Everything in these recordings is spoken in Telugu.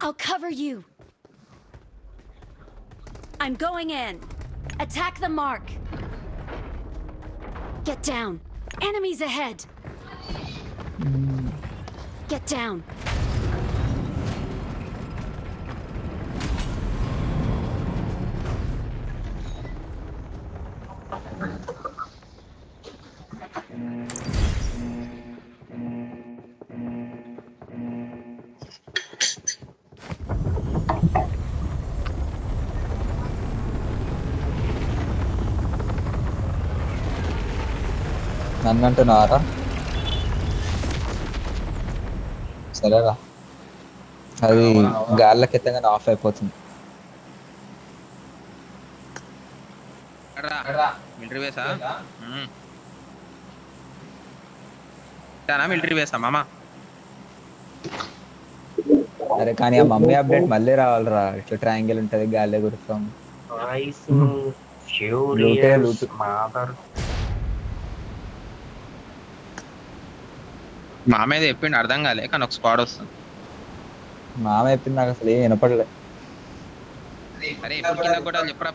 I'll cover you. I'm going in. Attack the mark. Get down. Enemies ahead. Get down. నన్నంటున్నారా? సరేరా, అది గాల్లోకి ఎత్తగానే ఆఫ్ అయిపోతుంది. మిలిటరీ బేసా? మిలిటరీ బేసా మామా? అరే కానీ ఆ మమ్మీ అప్డేట్ మళ్ళీ రావాలిరా. ఇట్లా ట్రయాంగిల్ ఉంటది, గాల్లో గురుతాం. మామ ఏదో చెప్పిండు అర్థం కాలే, కానీ ఒక స్క్వాడ్ వస్తుంది. మామ చెప్పింది నాకు అసలు ఏం వినపడలే.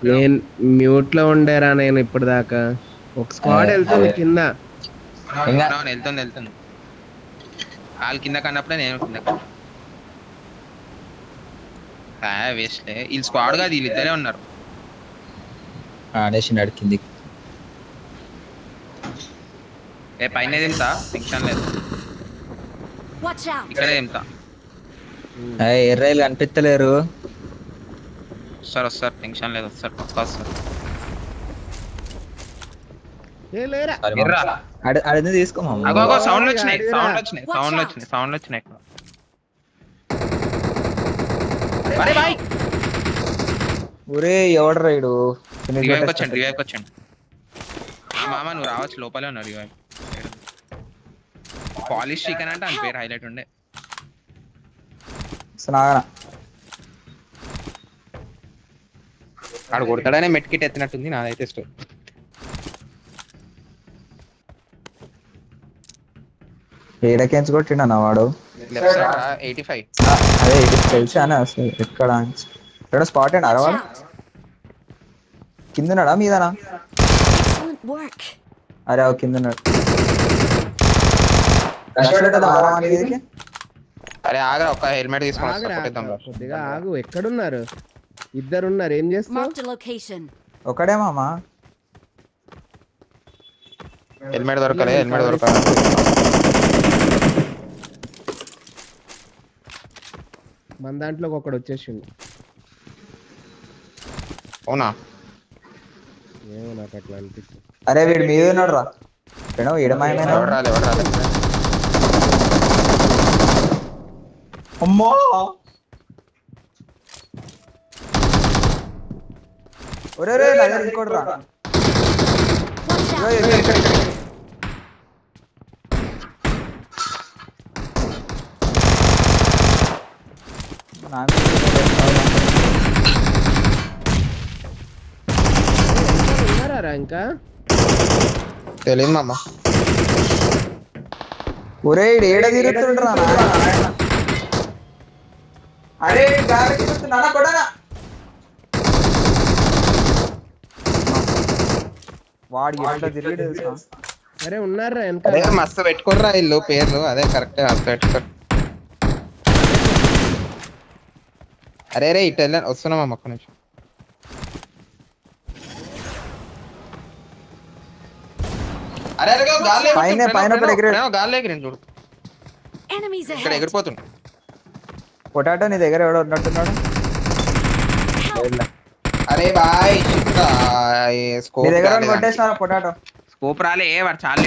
నేను మ్యూట్ లో ఉండేరా నేను ఇప్పుడు దాకా. ఒక స్క్వాడ్ వెళ్తుంది కింద. వెళ్తుంది వాళ్ళు కింద కన్నప్పుడే నేను కింద వేస్ట్. వీళ్ళు స్క్వాడ్ కాదు, వీళ్ళు ఇద్దరే ఉన్నారు. అనేసినాడు కిందికి. పైన దింతా, టెన్షన్ లేదు. ఇక్కడే దింతా. ఎర్రైలు కనిపిస్తలేరు. వస్తారు, టెన్షన్ లేదు. వస్తారు, పక్కా వస్తారు. అడిగి తీసుకోమా. సౌండ్లు వచ్చినాయి. ఒరే ఎవడు రైడు? రివైవ్ వచ్చండి. మామ నువ్వు రావచ్చు, లోపలే ఉన్నారు. రివైవ్ పాలిష్ చికెన్ అంటే అని పేరు హైలైట్ ఉండే. ఆడు కొడతాడనే మెట్ కిట్ ఎత్తినట్టుంది నాదైతే. స్టోర్ ఏడకెంచి కొట్టిండ నా వాడు. 85. అదే తెలుసా అసలు ఎక్కడ స్పాట్ అండి అరవాడు. కిందన్నాడా మీదనా? అరే కిందన్నాడు. అరే ఆగరా, ఒక హెల్మెట్ తీసుకుని కొద్దిగా ఆగు. ఎక్కడున్నారు? ఇద్దరున్నారు. ఏం చేస్తావు? ఒకడే మామా. హెల్మెట్ దొరకలే. మన దాంట్లోకి ఒకడు వచ్చేసిండు. అవునా? ఏమో నాకు అట్లా అనిపిస్తుంది. అరే వీడు మీద ఉన్నాడు రా. అమ్మో ఒరే ఇంకోటి రా. ఇంకా తెలియదు మామ. ఒరే ఏడ తిరుగుతుండ్రా. అరే వాడు ఎట్లా తిరిగి తెలుసా? అరే ఉన్నారా? మస్తు పెట్టుకోర్రా ఇల్లు పేర్లు. అదే కరెక్ట్ పెట్టుకోరు. అరే ఇటు వెళ్ళాను, వస్తున్నామా ఒక్క నిమిషం. గాల్లో ఎగిరి చూడు, ఇక్కడ ఎగిరిపోతుండు. పొటాటో నీ దగ్గర ఎవడో ఉన్నట్టున్నాడు. అరే బాయ్ పొటాటో స్కోప్ రాలే. వాడు చాలా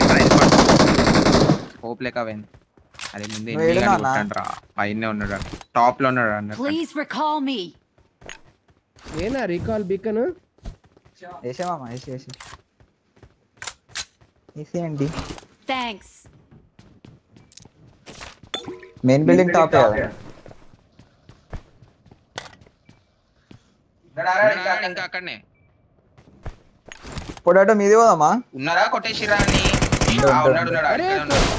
స్కోప్ లేక పోయింది. అదే ముందు పైన ఉన్నాడు, టాప్ లో ఉన్నాడు. ఏనా రీకాల్ బీకన్ వేసేమామా? వేసేయండి. మెయిన్ బిల్డింగ్ టాప్ ఇంకా అక్కడనే. పొటాటో మీది పోదామా? ఉన్నారా? కొట్టేసిరా అని.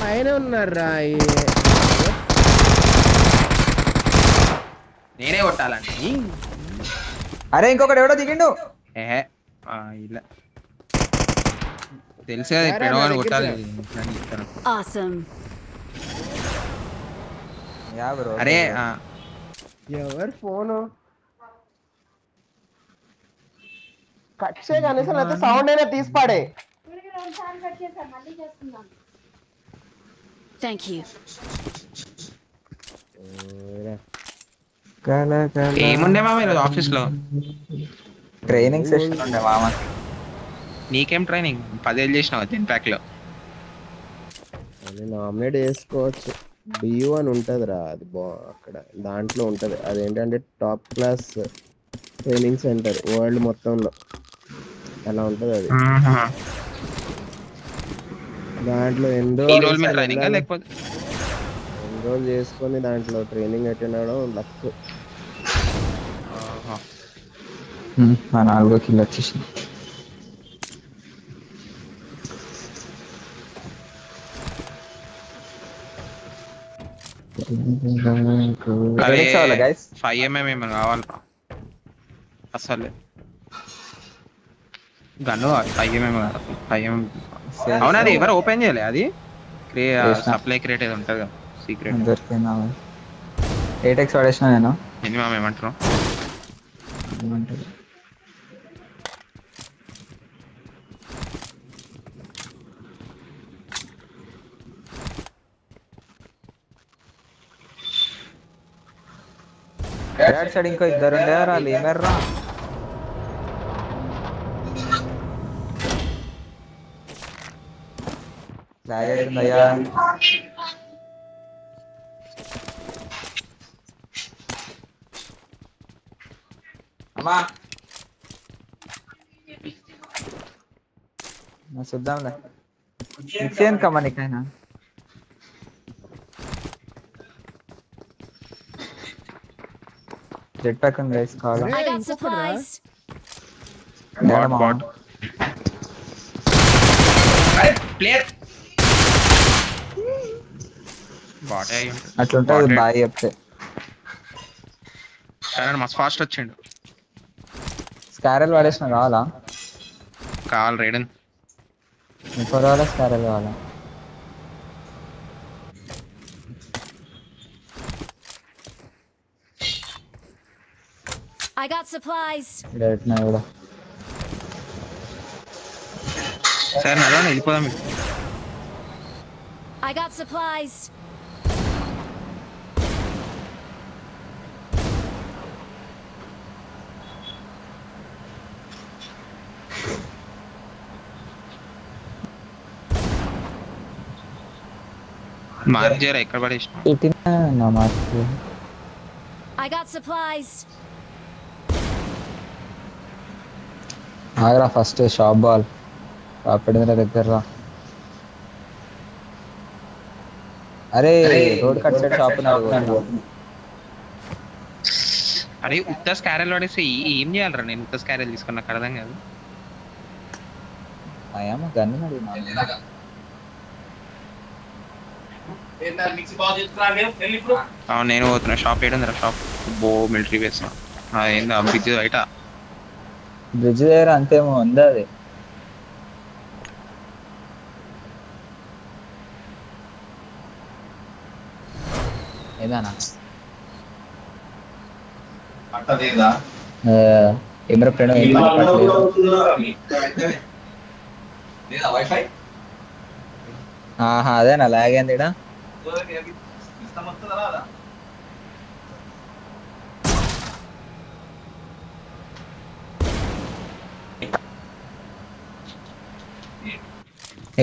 పైన ఉన్నారా? నేనే కొట్టాలండి. అరే ఇంకొకటి ఎవడో దిగిండు. ఏహే ఇలా తెలుసు కదా పెడవని కొట్టాలి. Awesome. Yeah bro. అరే ఎవరు ఫోను కట్ చేయ కనీసం అయితే సౌండ్ అయినా తీసి పాడే. Thank you. ఏముండే మామ ఈరోజు ఆఫీస్ లో? ట్రైనింగ్ సెషన్ ఉండే మామ. నీకేం ట్రైనింగ్? 10 చేసినావు 10 ప్యాక్ లో. నామినేట్ చేసుకోవచ్చు. బియు అని ఉంటదిరా, అది అక్కడ దాంట్లో ఉంటది. అదేంటంటే top class training centre world మొత్తంలో అలా ఉంటది అది. దాంట్లో ఎన్రోల్ చేసుకొని దాంట్లో ట్రైనింగ్ అటెండ్ అవడం లక్. 4 కిలో వచ్చేసింది. అరే 5mm ఏమైనా కావాలి అసలు గన్ను 5mm కాదు 5mm. అవునా అది ఎవరు ఓపెన్ చేయలే? అది సప్లై క్రేట్ ఏదో ఉంటుంది కదా సీక్రెట్. 8x వాడేసిన నేను. ఏంది మామ ఏమంటారు? బ్యాడ్ సైడ్ ఇంకో ఇద్దరు ఉండేవారు. వాళ్ళు ఏమర్రా లాగేస్తుందయ్యా. అమ్మా చూద్దాంలే. మిక్స్ కమ్మా నీకైనా. జెట్ ప్యాక్ ఉంది గైస్ కావాలా? I got supplies. Bot player bot అట్లుంటది బాయ్ చెప్తే. మస్తు ఫాస్ట్ వచ్చిండు. స్కారెల్ వాడేసిన కావాలా? కావాలి రైడన్. ఇంకో కావాలా? స్కారెల్ కావాలా? I got supplies. డైరెక్ట్ నా కూడా. సరే నల్లా వెళ్ళిపోదాం. I got supplies. మార్క్ చేయరా ఎక్కడ పడేసిన? ఇటినా నా మార్క్. I got supplies. ఆగరా ఫస్ట్ షాప్ బాల్ పడిందిరా దగ్గర రా. అరే రోడ్ కట్ సైడ్ షాప్ ఉన్నాడు. అరే ఉత్త స్కారెల్ పడేసి ఏం చేయాలరా? నేను ఉత్త స్కారెల్ తీసుకున్నా నాకు అర్థం కాదు. అయ్యామో గన్ను అడిగినా. అవును నేను పోతున్నా. షాప్ ఏడుందిరా? షాప్ బో మిలిటరీ బేస్. ఏందా బ్రిడ్జ్ బయట? బ్రిడ్జ్ దగ్గర అంతేమో ఉందా అది? ఏదానా ఏమరా ఫ్రెండ్ అదేనా లాగేంది ఇడ?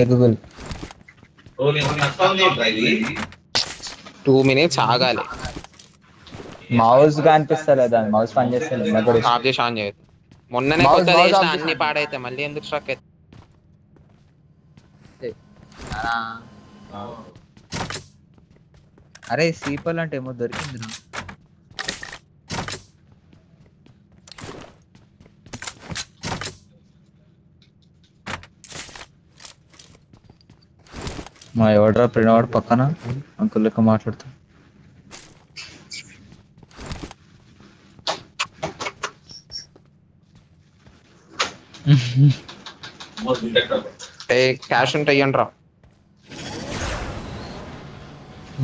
గూగుల్ 2 minutes ఆగాలి. మౌస్ కనిపిస్తలేదా? మౌస్ పని చేస్తలేదు. ఆఫ్ చేసి ఆన్ చేయదు. మొన్ననే కొత్తది చేసిన అన్ని పాడైతే మళ్ళీ ఎందుకు స్ట్రక్ అయితే? అరే సీపల్ అంటే ఏమో దొరికింది నా. మా ఎవడ్రా ప్రినవాడు పక్కన అంకుల్ లెక్క మాట్లాడుతా. ఏ క్యాష్ ఉంటే ఇయ్యండి రా.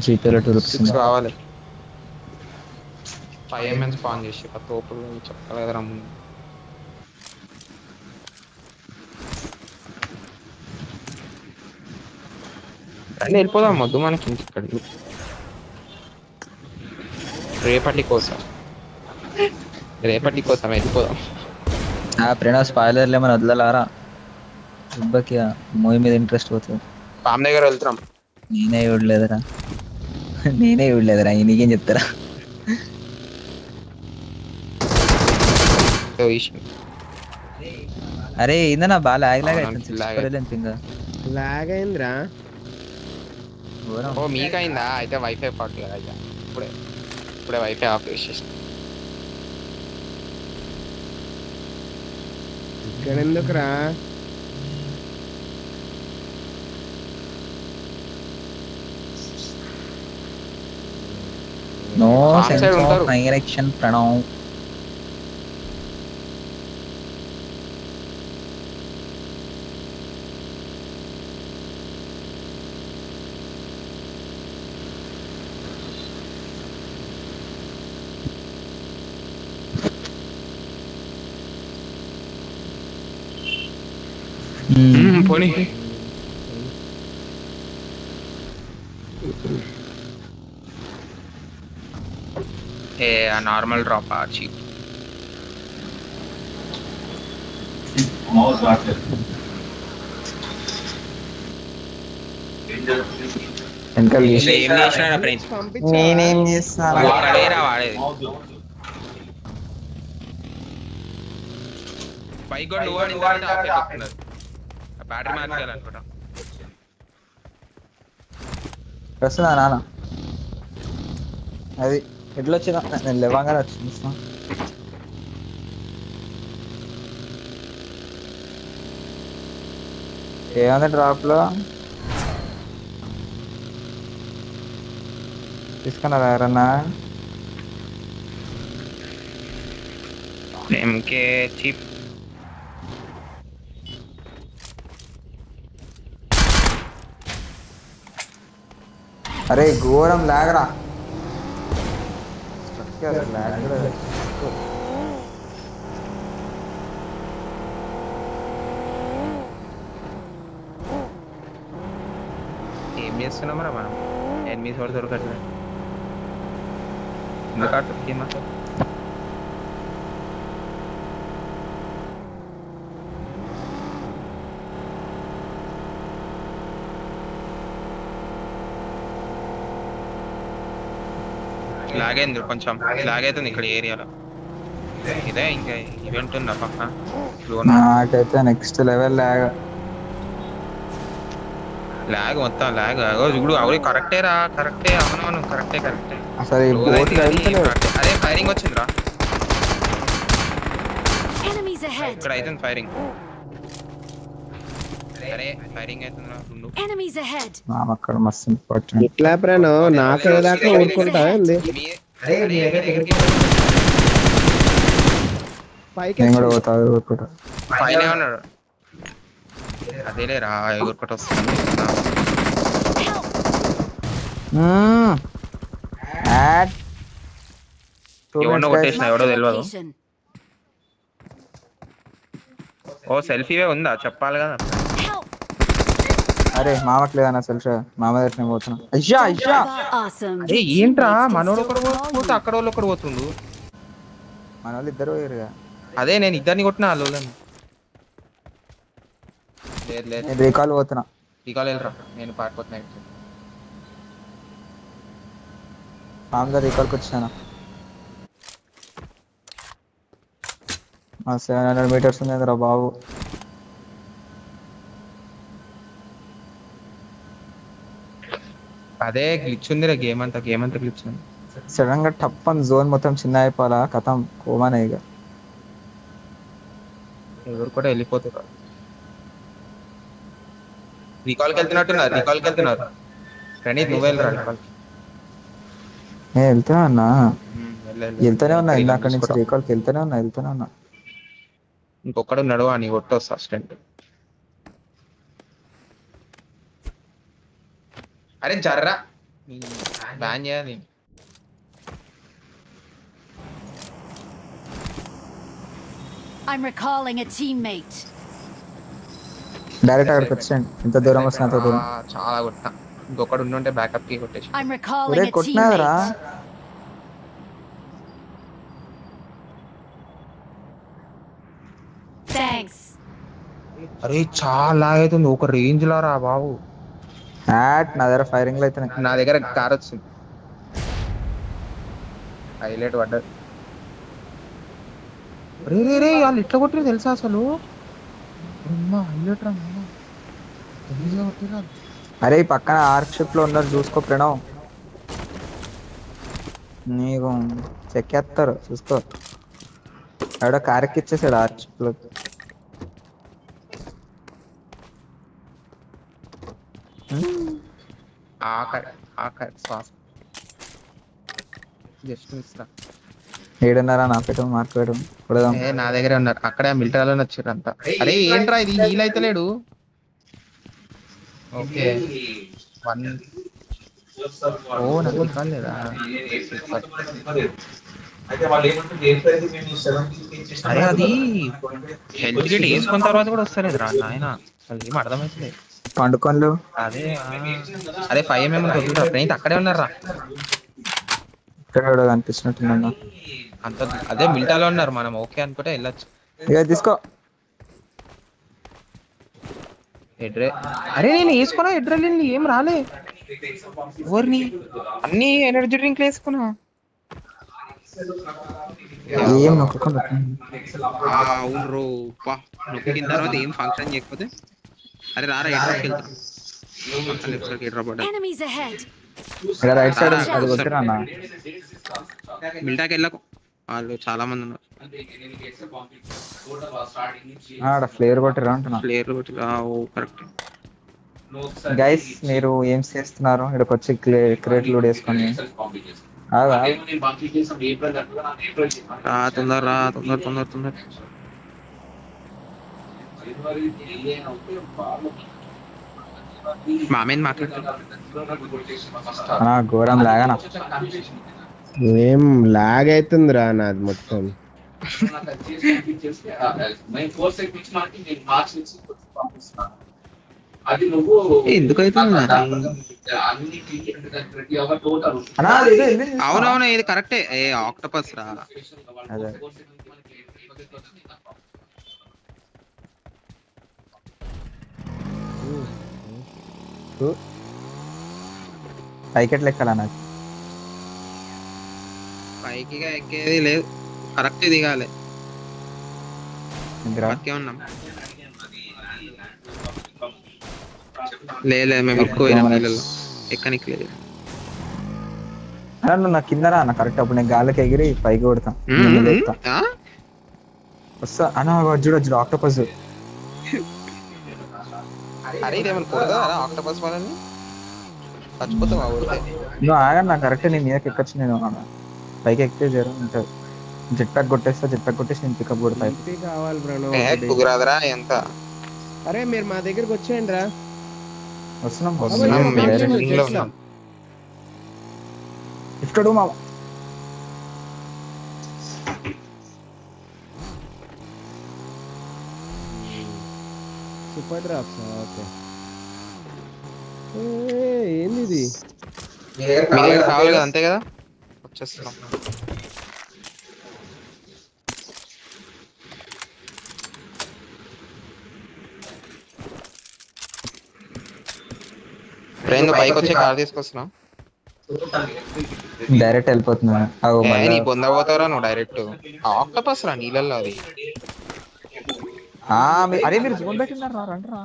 జీపేలో 2 రూపీస్ 6 కావాలి. 5 ఎంఎన్ స్పాన్ చేసి తోపులు చెప్పలేదురా ముందు. రండి వెళ్ళిపోదాం, వద్దు మనకి ఇంటిక్కడ. రేపటి కోసం వెళ్ళిపోదాం. ప్రణవ్ స్పాయిలర్లు ఏమైనా వదలలారా? ఇబ్బకి మూవీ మీద ఇంట్రెస్ట్ పోతుంది. పామ్ దగ్గర వెళ్తున్నాం. నేనే చూడలేదురా నీకేం చెప్తారా? అరే ఇందనా బాగా లాగ్ లాగ్ అయిందిరా. ఓ మీకైందా? అయితే వైఫై పాటు కదా. ఇప్పుడే వైఫై ఆఫ్ చేసేసి. ఇక్కడ ఎందుకురా? No sense of direction Pranav. పోనీ నార్మల్ డ్రాప్ చీప్. నేనేం చేస్తాను? బైక్ బ్యాటరీ మార్చాలనుకుంటా. వస్తుందా నాన్న? అది ఎట్లా వచ్చిందా? నేను లేవంగానే వచ్చింది. ఏముంది డ్రాప్ లో? తీసుకున్నారా ఎవరన్నా? ఎంకే చీప్. అరే ఘోరం లాగరా. ఏం చేస్తున్నాం రా మనం? ఎనిమిది చోటు దొరకట్లేదు. ఎందుకు లాగ్ అయింది, కొంచెం లాగ్ అవుతుంది ఇక్కడ ఏరియాలో. ఇదే ఇంకా ఈవెంట్ ఉందా పక్క? నాకైతే నెక్స్ట్ లెవెల్ లాగ్ మొత్తం లాగ్. ఇప్పుడు అవి కరెక్టే రా, కరెక్టే. అవునవును కరెక్టే. అసలు అదే ఫైరింగ్ వచ్చిందిరా Enemies ahead. ఇక్కడ. అయితే ఫైరింగ్. అరే ఫైరింగ్ అవుతుందిరా. Enemies ahead. అక్కడ మస్తు ఇంపార్టెంట్. ఇట్లా ప్రణవ్ నాకు దాకా ఊరుకుంటా ఉంది. నేను కూడా పోతా ఊరుకుంటా. పైన ఉన్నాడు. అదేలేరా ఎగురుకుంటూ వస్తుంది. ఎవరినో కొట్టేసిన, ఎవడో తెలియదు. Location. ఓ సెల్ఫీవే ఉందా? చెప్పాలి కదా. Help. అరే మామకు లేదన్న సెల్ఫీ. మామ దగ్గర పోతున్నా. అయ్యా Awesome. ఏంట్రా మనోడు ఒకడు పోతే అక్కడ వాళ్ళు ఒకడు పోతుండు. మన వాళ్ళు ఇద్దరు పోయారుగా. అదే నేను ఇద్దరిని కొట్టినా వాళ్ళని. నేను రీకాల్ పోతున్నా. రీకాల్ వెళ్ళరా, నేను పారిపోతున్నా. మామ దగ్గర రీకాల్కి వచ్చాను. 700 meters ఉంది రా బాబు. అదే గ్లిచ్ ఉందిరా గేమ్ అంతా గ్లిచ్ ఉంది. సడన్ గా టప్ అని జోన్ మొత్తం చిన్న అయిపోవాలా, కథం కోమానే ఇక. ఎవరు కూడా వెళ్ళిపోతారు. రీకాల్కి వెళ్తున్నారు. ప్రణీత్ నువ్వు వెళ్ళరా రీకాల్కి? నేను వెళ్తూనే ఉన్నా ఇందాక నుంచి రీకాల్కి వెళ్తూనే ఉన్నా. ఇంకొకడు ఉన్నాడు అని కొట్టొస్తా అసిస్టెంట్. అరే జర్రా బ్యాన్ చేయాలి. I'm recalling a teammate. Direct అక్కడికి వచ్చేయండి, ఎంత దూరం వస్తుంది అంత దూరం. చాలా కొట్టా. ఇంకొకడు ఉండుంటే బ్యాకప్ కి కొట్టేసి. I'm recalling ఒరే a కొట్టినారా? teammate. Thanks. అరే చాలా అవుతుంది, ఒక రేంజ్ లో రా బాబు. నా దగ్గర ఫైరింగ్ లో అయితే నా దగ్గర కార్ వచ్చింది, హైలైట్ పడ్డది. రే రే రే వాళ్ళు ఇట్లా కొట్టిరు తెలుసా అసలు? హైలైట్ రా కొట్టిరా. అరే ఈ పక్కన ఆర్క్ షిప్ లో ఉన్నారు చూసుకో ప్రణవ్, నీకు చెక్కేస్తారు చూసుకో. ఎవడో కారెక్కి ఇచ్చేసాడు ఆర్క్ షిప్ లో. శ్వాస జస్ట్ ఇస్తా. ఏడున్నారా నా పెట్టు మార్క్ పెట్టు కొడదాం. నా దగ్గరే ఉన్నారు, అక్కడే మిలిటరీలోనే వచ్చారు అంతా. అరే ఏంట్రా ఇది హీల్ అయితే లేడు. ఓకే వన్ ఓ నాకు లేదా. అరే అది హెల్త్ కిట్ వేసుకున్న తర్వాత కూడా వస్తలేదు రా నాయన, అసలు ఏం అర్థమవుతుంది. పండుకోన్లు అదే అదే 5mm వదులుతారు. నేను అక్కడే ఉన్నారా, ఇక్కడ కనిపిస్తున్నట్టున్నా. అంత అదే మిల్టాలో ఉన్నారు. మనం ఓకే అనుకుంటే వెళ్ళొచ్చు. ఇక తీసుకో. ఎడ్రే అరే నేను వేసుకున్నా ఎడ్రెలిన్ ఏం రాలే. ఎవరిని అన్ని ఎనర్జీ డ్రింక్లు వేసుకున్నా. ఏం నొక్కకుండా నొక్కిన తర్వాత ఏం ఫంక్షన్ చేయకపోతే అరే రారా ఎడ్రాకి వెళ్తాం. Enemies ahead. రైట్ సైడ్ అది కొట్టిరా అన్న. మిల్టాకి వెళ్ళకు, వాళ్ళు చాలా మంది ఉన్నారు. ఆడ ఫ్లేర్ కొట్టిరా అంటున్నా. Player correct. గైస్ మీరు ఏం చేస్తున్నారు? ఇక్కడికి వచ్చి క్రియేట్ లోడ్ వేసుకొని తొందర తొందర తొందర తొందర. మామేన్ మాట్లాడుతున్నా ఘోరం లాగానా. ఏం లాగ్ అవుతుందిరా నాది మొత్తం. ఎందుకైతే అవునవును ఇది కరెక్టే. ఏ ఆక్టోపస్ రా. పైకి ఎట్లా ఎక్కాలా నాకు? పైకి ఎక్కేది లేదు, కరెక్ట్ దిగాలి. ఉన్నాం లేదు మేము ఎక్కువ ఎక్కనికి లేదు. నువ్వు నా కింద రా అన్న కరెక్ట్. అప్పుడు నేను గాలికి ఎగిరి పైకి కొడతా వస్తా అన్న. చూడు ఆక్టోపస్. అరే ఇదేమన్నా కొడతా ఆక్టోపస్ వాళ్ళని చచ్చిపోతావా? నువ్వు ఆగన్నా కరెక్ట్. నేను మీదకి ఎక్కొచ్చు, నేను పైకి ఎక్కితే జరం ఉంటుంది. జెట్ ప్యాక్ కొట్టేస్తా, జెట్ ప్యాక్ కొట్టేసి నేను పికప్ కొడతా. కావాలి కుదరదురా ఎంత. అరే మీరు మా దగ్గరకు వచ్చేయండి రా. వస్తున్నాం ఇక్కడ మా సూపర్ డ్రాప్స్. ఓకే ఏంది ఇది? కావాలి కదా అంతే కదా, వచ్చేస్తున్నాం. ట్రైన్ పైకి వచ్చి కార్ తీసుకొస్తున్నాం. డైరెక్ట్ వెళ్ళిపోతున్నా. నీ పొందబోతారా నువ్వు డైరెక్ట్ ఆక్టోపస్ రా నీళ్ళల్లో అది. అరే మీరు జోన్ పెట్టినారా? రండిరా.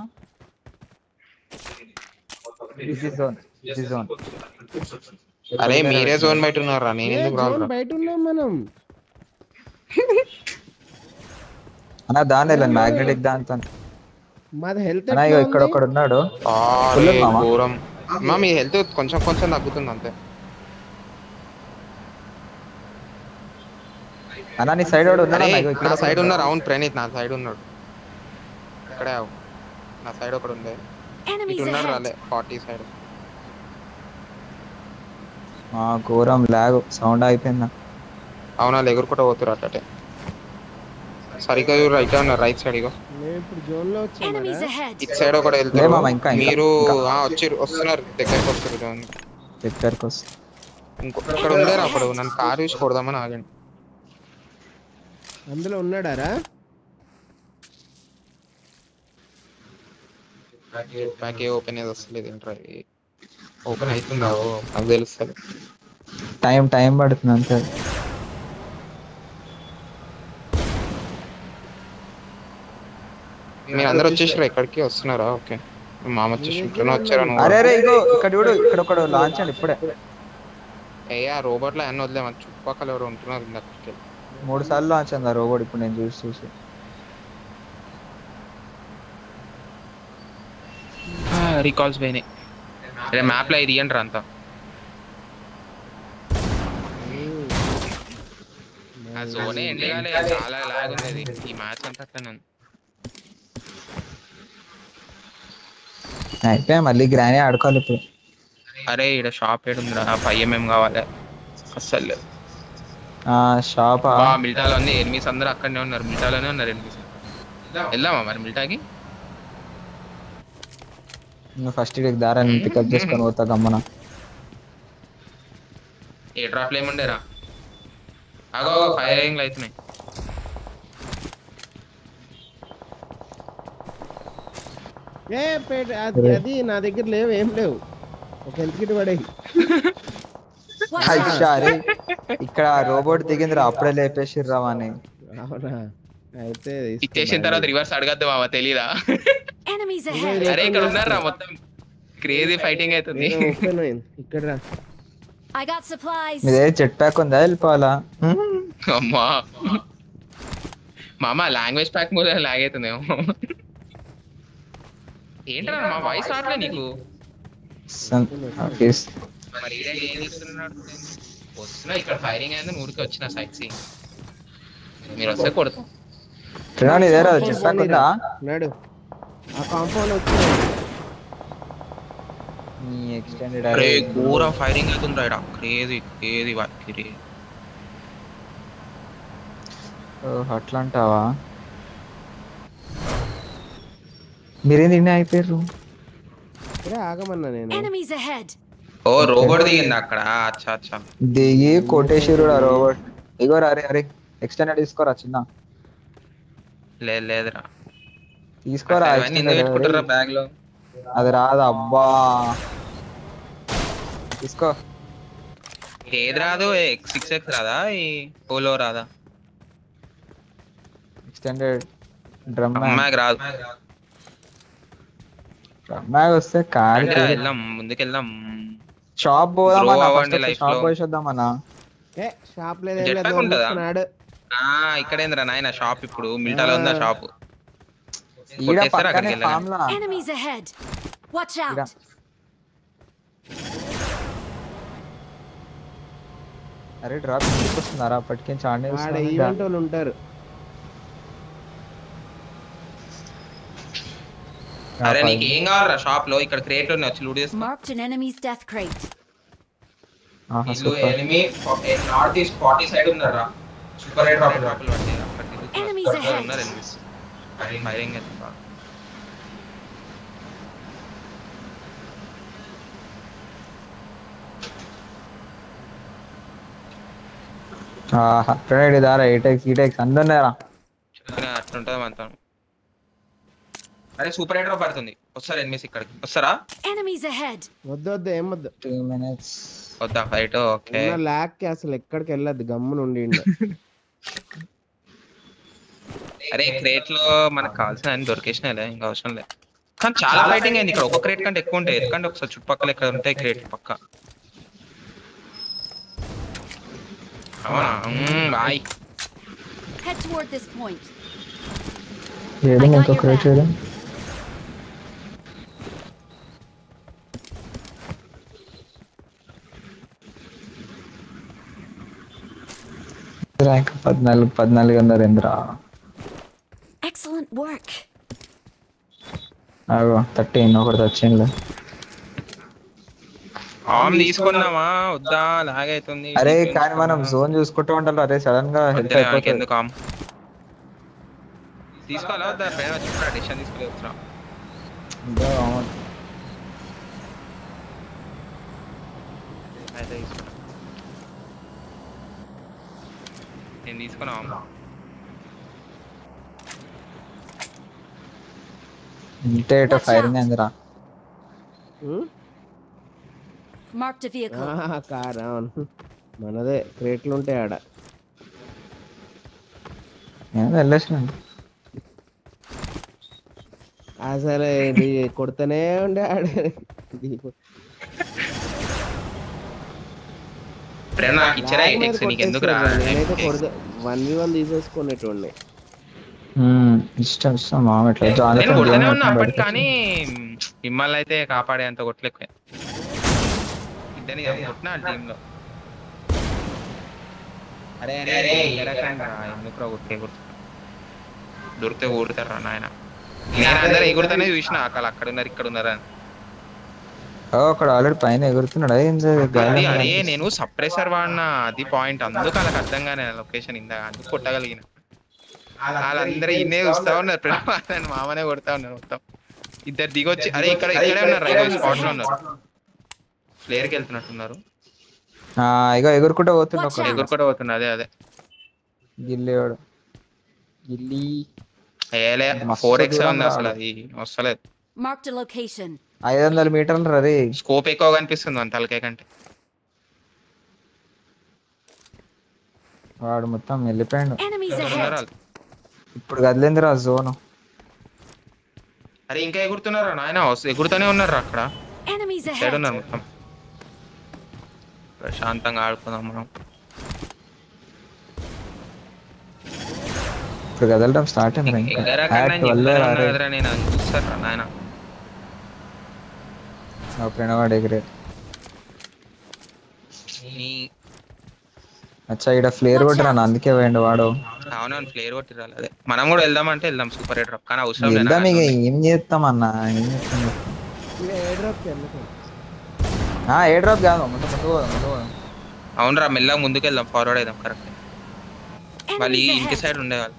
అరే మీరే జోన్ బయట ఉన్నారా, నేను ఎందుకు రాను? బయట ఉన్నాం మనం అన్న. దాని మ్యాగ్నెటిక్ దాంతో మాది హెల్త్ ఇక్కడ ఒకడు ఉన్నాడు. ఘోరం అమ్మా, మీ హెల్త్ కొంచెం కొంచెం తగ్గుతుంది అంతే. అన్నా నీ సైడ్ వాడు ఉన్నాడా? అరే నాకు ఇక్కడ నా సైడ్ ఉన్నారు. అవును ప్రణీత్ నా సైడ్ ఉన్నాడు. ఇక్కడే ఆగు. నా సైడ్ ఒకడు ఉండే ఇటు Enemies ఉన్నారు ahead. రాలే 40 సైడ్. ఘోరం లాగ్ సౌండ్ అయిపోయిందా? అవునా ఎగురుకుంటా పోతురు అట్టే. సరిగ్గా రైట్ ఉన్నారు రైట్ సైడ్. ఇగో నేను ఇప్పుడు జోన్ లో Enemies వచ్చాను. ahead. ఇటు సైడ్ ఒకటి లే వెళ్తారు. మామ, ఇంకా మీరు వస్తున్నారు దగ్గరికి వస్తారు దాన్ని. దగ్గరకు వస్తా. ఇక్కడ ఉండేరా అప్పుడు నన్ను కారు చూసి కొడదామని ఆగండి. అందులో ఉన్నాడారా? బ్యాక్ ఏ ఓపెన్ ఏది వస్తలేదు ఏంట్రా. ఓపెన్ అవుతుందా? నాకు తెలుస్తుంది. టైం పడుతుంది అంతే. మీరు అందరు వచ్చేసారా? ఎక్కడికి వస్తున్నారా? ఓకే మామ వచ్చేసి ఇంట్లోనే వచ్చారా? అరే ఇగో ఇక్కడ చూడు, ఇక్కడ ఒకడు లాంచ్ అండి ఇప్పుడే. అయ్యా రోబోట్లో అన్నీ వదిలేము. చుట్టుపక్కల ఎవరు ఉంటున్నారు అక్కడికి. 3 సార్లు లాంచ్ అంది ఆ రోబోట్ ఇప్పుడు నేను చూసి. రీకాల్స్ పోయినాయి. అదే మ్యాప్ లో ఇది ఇయ్యండి అంతా. ఆ జోనే ఎండగాలి. చాలా లాగ్ ఉంది ఈ మ్యాచ్ అంతా అట్లనే ఉంది. అయిపోయా మళ్ళీ గ్రానీ ఆడుకోవాలి ఇప్పుడు. అరే ఇక్కడ షాప్ ఏడుందిరా? 5mm కావాలి అస్సలు. షాపా? మిల్టాలో ఉంది. ఎనిమిస్ అందరూ అక్కడనే ఉన్నారు. మిల్టాలోనే ఉన్నారు ఎనిమిస్. వెళ్దామా మరి మిల్టాకి? నువ్వు ఫస్ట్ ఇడికి దారాన్ని పికప్ చేసుకొని పోతా గమ్మన. ఏ డ్రాప్లు ఏముండేరా? అగో ఫైరింగ్లు అవుతున్నాయి. అది నా దగ్గర లేవు, ఏం లేవు. ఒక హెల్త్ కిట్ పడే. అరే ఇక్కడ రోబోట్ దిగిందిరా, అప్పుడే లేపేసిర్రా అని. అవునా? అయితే ఇచ్చేసిన తర్వాత రివర్స్ అడగద్దు మామ, తెలీదా? Enemies ahead. అరే ఇక్కడ ఉన్నారా? మొత్తం క్రేజీ ఫైటింగ్ అవుతుంది. ఇక్కడ రా. I got supplies. మీదే జెట్ ప్యాక్ ఉందా? వెళ్ళిపోవాలా? అమ్మా మామ లాంగ్వేజ్ ప్యాక్ మూల లాగ్ అవుతుందేమో. ఏంట్రా మా వాయిస్ రావట్లే నీకు? మరి ఏం చేస్తున్నాడు? వస్తున్నా ఇక్కడ ఫైరింగ్ అయింది. ఊరికి వచ్చిన సైట్ సీయింగ్. మీరు వస్తే కొడతాం. ఇదేరా జెట్ ప్యాక్ ఉందా? నాడు ఆ కాంపౌండ్ వచ్చి ఎక్స్టెండెడ్. అరే ఘోరం ఫైరింగ్ అవుతుంది రైట్. Crazy crazy వాకిరి. అట్లా అంటావా? మీరేం తిన్నా అయిపోయారు? ఆగమన్నా నేను. Enemies ahead. ఓ రోబోట్ దిగింది అక్కడ. అచ్చా అచ్చా దిగి కొట్టేసిరుడు ఆ రోబోట్. ఇగోరా అరే ఎక్స్టెండెడ్ తీసుకోరా చిన్న. లేదురా తీసుకోరా. పెట్టుకుంటారా బ్యాగ్ లో? అది రాదు అబ్బా. తీసుకో. ఏది రాదు? 6x రాదా? ఈ పోలో రాదా? ఎక్స్టెండెడ్ డ్రమ్ మ్యాగ్ రాదు. మ్యాగ్ వస్తే కార్ వెళ్దాం ముందుకెళ్దాం. షాప్ పోదాం. లైఫ్ షాప్ లో పోయిద్దామన్నా. షాప్ జెట్ ప్యాక్ ఉంటుందా? ఇక్కడేంద్రా నాయన షాప్. ఇప్పుడు మిల్టాలో ఉందా షాప్? ఈడ పక్కనే ఫామ్ లా. Enemies ahead. Watch out. అరే డ్రాప్ వస్తున్నారా? అప్పటికే చాండే ఈవెంట్ వాళ్ళు ఉంటారు. అరే నీకు ఏం కావాలరా షాప్ లో? ఇక్కడ క్రేట్ ఉన్నాయి, వచ్చి లూట్ చేసుకో. Marked an enemy's death crate. Enemy north east 40 side ఉన్నారా? సూపర్ రైడ్ డ్రాప్లు పట్టారు. Enemies ahead. ఉన్నారు ఎనిమిస్. ఫైరింగ్ అవుతుంది. దారా 8x అందరున్నారా? అట్లుంటది మనతో. అరే సూపర్ రైడ్ డ్రాప్ పడుతుంది. వస్తారా ఎనిమిస్? ఇక్కడికి వస్తారా? Enemies ahead. వద్దు ఏం వద్దు. 2 minutes. వద్దా ఫైట్? ఓకే లాక్ కి అసలు ఎక్కడికి వెళ్ళదు, గమ్మున ఉండి. అరే క్రేట్ లో మనకు కావాల్సిన అన్ని దొరికేసినాయిలే, ఇంకా అవసరం లేదు. కానీ చాలా ఫైటింగ్ అయింది ఇక్కడ. ఒక క్రేట్ కంటే ఎక్కువ ఉంటాయి. ఎందుకంటే ఒకసారి చుట్టుపక్కల ఎక్కడ ఉంటాయి క్రేట్ పక్క. అవునా? Bye. Head toward this point. ఏదో ఇంకో క్రేట్ చేయడం. ర్యాంక్ 14 అన్నారు ఏంద్రా. Excellent work. అగో 13 ఒకటి వచ్చిందిలే. ఆమ్ తీసుకుందామా వద్దా? లాగ్ అవుతుంది. అరే కానీ మనం జోన్ చూసుకుంటూ ఉంటాం. అరే సడన్ గా హెల్త్ వద్దులే, అయిపోతుంది. ఎందుకు ఆమ్ తీసుకోవాలా వద్దా? పైన వచ్చి డిసిషన్ తీసుకోలేదు. ఇంకా అవును. అయితే తీసుకున్నా, నేను తీసుకున్నా ఆమ్. ఇంటే ఇటు ఫైరింగ్ అయిందిరా. Marked a vehicle. కార్ అవును మనదే, క్రేట్లు ఉంటాయి ఆడ. నేను వెళ్ళేసినాను. అసలు ఇది కొడుతూనే ఉండే ఆడ. నాకు ఇచ్చారా ఎయిటెక్స్, నీకు ఎందుకు రా? నేనైతే 1v1 తీసేసుకునేటోండి. ఇష్టం మామ ఇట్లా నేను కొడుతూనే ఉన్నా అప్పటి, కానీ మిమ్మల్ని అయితే కాపాడే అంత కొట్టలేకపోయా. ఇద్దరిని కొట్టినా టీమ్ లో. అరే అరే ఎందుకు కొట్టే దొరికితే ఊరుతారా నాయన. నేను అందరూ ఎగురుతానే చూసిన అక్కడ ఉన్నారు ఇక్కడ ఉన్నారు అని. అక్కడ ఆల్రెడీ పైన ఎగురుతున్నాడు. అరే నేను సప్రెసర్ వాడినా, అది పాయింట్. అందుకు వాళ్ళకి అర్థం కాని లొకేషన్ ఇందా, అందుకు కొట్టగలిగిన. వాళ్ళందరూ ఇన్నే చూస్తా ఉన్నారు, వాళ్ళని మామనే కొడతా ఉన్నారు మొత్తం. ఇద్దరు దిగొచ్చి అరే ఇక్కడే ఉన్నారు, స్పాట్ లో ఉన్నారు. ఫ్లేర్కి వెళ్తున్నట్టున్నారు. ఇక ఎగురుకుంటూ పోతుండే. ఎగురుకుంటూ పోతున్నా. అదే గిల్లేవాడు. గిల్లి ఏలే 4x ఉంది అసలు, అది వస్తలేదు. Marked a location. 500 మీటర్లు రే. స్కోప్ ఎక్కువ కనిపిస్తుంది మన తలకే కంటే. వాడు మొత్తం వెళ్ళిపోయాడు. Enemies ahead. ఇప్పుడు కదిలిందిరా జోను. అరే ఇంకా ఎగురుతున్నారా నాయన, ఎగురుతూనే ఉన్నారు అక్కడ. Enemies side ahead. ఉన్నారు మొత్తం. ప్రశాంతంగా ఆడుకుందాం మనం. ఇప్పుడు కదలడం స్టార్ట్ అయింది. నేను చూస్తారా నాయన. వాడు ఎగిరే. అచ్చా ఇక్కడ ఫ్లేర్ కొట్టిరా, అందుకే పోయిండు వాడు. అవునవును ఫ్లేర్ కొట్టి రాలి. అదే మనం కూడా వెళ్దామంటే వెళ్దాం సూపర్ ఎయిర్ డ్రాప్, కానీ అవసరం వెళ్దాం. ఇక ఏం చేస్తాం అన్న, ఏం చేస్తాం. ఏ డ్రాప్ కాదు, ముందు. అవునరా మెల్లగా ముందుకు వెళ్దాం, ఫార్వర్డ్ అయిదాం. కరెక్ట్. మళ్ళీ ఇంటి సైడ్ ఉండేవాళ్ళు.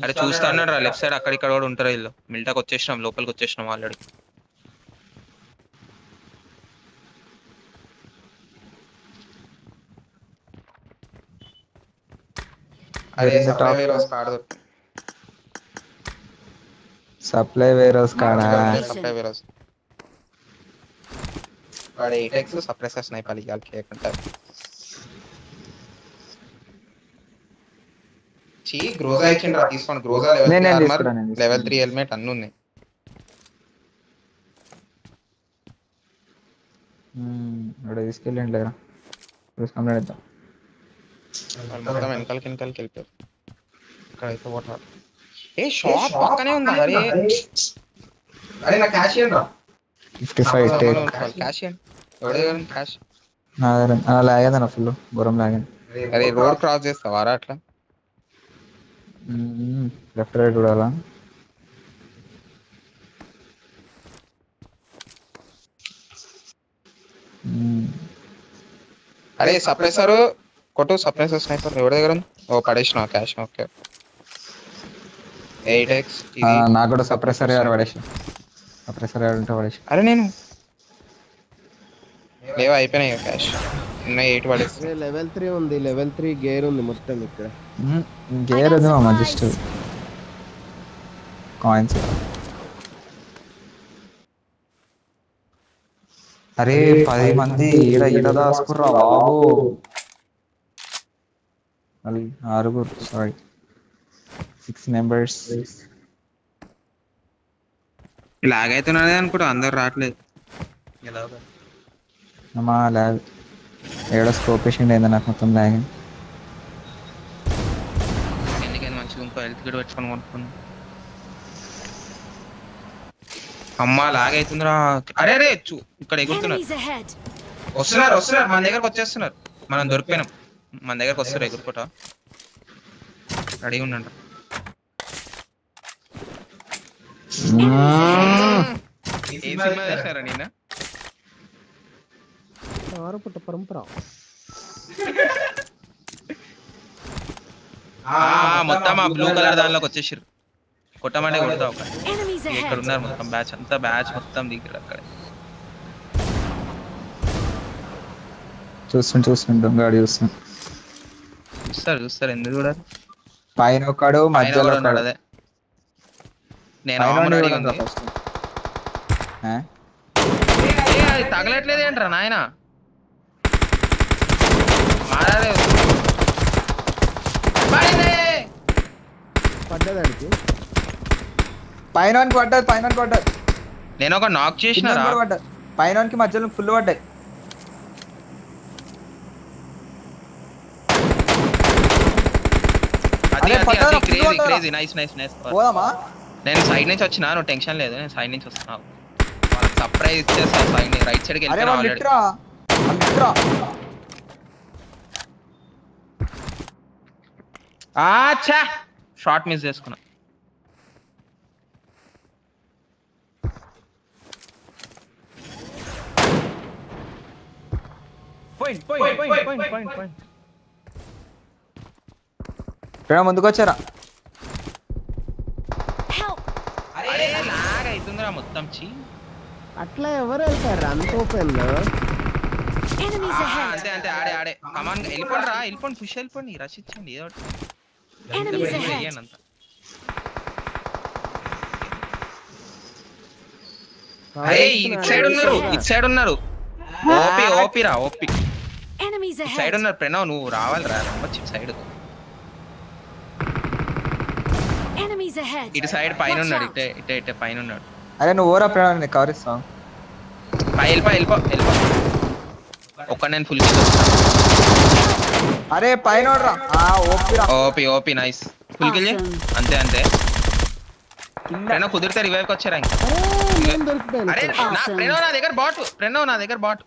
అరే చూస్తా అన్నాడు రా, లెఫ్ట్ సైడ్ అక్కడ కూడా ఉంటారు వీళ్ళు. మిల్టాకి వచ్చేసినాం, లోపలికి వచ్చేసినాం ఆల్రెడీ. సప్లై వేర్ హౌస్ కాడా? సప్లై వేర్ హౌస్ వాడు 8x సప్రెసర్ స్నైపర్ ఇయాల కేకుంటా. చీ గ్రోజా ఇచ్చిండ్రా, తీసుకోండి. గ్రోజా లెవెల్ 3 హెల్మెట్ అన్ని ఉన్నాయి. తీసుకెళ్ళండి లేరా, చూసుకుంటాం. మొత్తం వెనకాలకి వెళ్ళిపోయారు. ఇక్కడైతే పోతారు. ఏ షాప్ పక్కనే ఉందా? అరే నా క్యాష్ ఇవ్వండి రా. 55 టేక్. క్యాష్ ఇవ్వండి. ఎవరి దగ్గర క్యాష్? లాగేదన్న ఫుల్ బురం లాగేది. అరే రోడ్ క్రాస్ చేస్తావారా అట్లా? లెఫ్ట్ రైట్ చూడాలా? అరే సప్రెసర్ కొట్టు, సప్రెసర్ స్నైపర్ ఎవరి దగ్గర ఉంది? ఓ పడేసిన క్యాష్. Okay 8x. నాకు కూడా సప్రెసర్ గారు పడేసి, సప్రెసర్ గారు ఉంటే పడేసి. అరే నేను లేవా అయిపోయినాయి క్యాష్ ఉన్నాయి. 8 పడేసి లెవెల్ 3 ఉంది, లెవెల్ 3 గేర్ ఉంది మొత్తం ఇక్కడ. గేర్ ఉంది మామ, జస్ట్ కాయిన్స్. అరే 10 మంది ఈడ దాసుకుర్రా బాబు. 6 సారీ 6 మెంబర్స్. లాగ్ అవుతున్నది అనుకుంటా, అందరు రావట్లేదు. అమ్మా లాగ్ ఏడో స్కోప్ వేసిండి అయింది నాకు మొత్తం లాగ్. ఎందుకని మంచిగా ఇంకో హెల్త్ కిట్ పెట్టుకొని కొనుక్కున్నాను. అమ్మా లాగైతుందిరా. అరే అరే ఇక్కడ ఎగురుతున్నారు. Enemies ahead. వస్తున్నారు మన దగ్గరకు వచ్చేస్తున్నారు. మనం దొరికిపోయినాం. మన దగ్గరకు వస్తారు ఎగురుకోట. రెడీ ఉండండి. ఏం సినిమా చేశారా నిన్న? పరంపర మొత్తం ఆ బ్లూ కలర్ దానిలోకి వచ్చేసారు. కొట్టమంటే కొడతా ఒక. Enemies ఇక్కడ ahead. ఉన్నారు మొత్తం బ్యాచ్ అంతా. బ్యాచ్ మొత్తం దిగిరు అక్కడ. చూస్తుంటాం గాడి చూస్తారు ఎందుకు చూడాలి. పైన ఒకడు మధ్యలో ఉన్నాడు. అదే నేను రెడీ ఉంది. అది తగలట్లేదు ఏంట్రా నాయన. మారాడే పడ్డదానికి పైన పడ్డది. నేను ఒక నాక్ చేసినారా. పైన మధ్యలో ఫుల్ పడ్డాయి. Crazy nice. పోదామా? నేను సైడ్ నుంచి వచ్చినా, నువ్వు టెన్షన్ లేదు. నేను సైడ్ నుంచి వస్తున్నావు. సర్ప్రైజ్ ఇచ్చేస్తా. సైడ్ రైట్ సైడ్కి వెళ్ళిపోయినా ఆల్రెడీ. ఆచ్చా షార్ట్ మిస్ చేసుకున్నా. ముందుకు వచ్చారా? Help. అరే లాగ్ అవుతుందిరా మొత్తం. అట్లా ఎవరు వెళ్తారు అంత ఓపెన్? Enemies ahead. అంతే ఆడే కమాన్ వెళ్ళిపోండి ఫిష్ వెళ్ళిపోండి. రష్ ఇచ్చండి ఏదో ఒకటి. Enemies ahead. అంతా అరే ఇటు సైడ్ ఉన్నారు. OP Enemies side ahead. ఉన్నారు. ప్రణవ్ నువ్వు రావాలిరా. వచ్చి సైడ్ Enemies ahead. ఇటు సైడ్ పైన ఉన్నాడు. ఇటే పైన ఉన్నాడు. అరే నువ్వు ఓరా ప్రణవ్ కవర్ ఇస్తావు. వెళ్ళిపో. ఒక్క నేను ఫుల్ అరే పైన ఓపి నైస్. ఫుల్ కిల్ అంతే. ప్రణవ్ కుదిరితే రివైవ్ కి వచ్చారా ఇంకా. అరే ప్రణవ్ నా దగ్గర బాట్.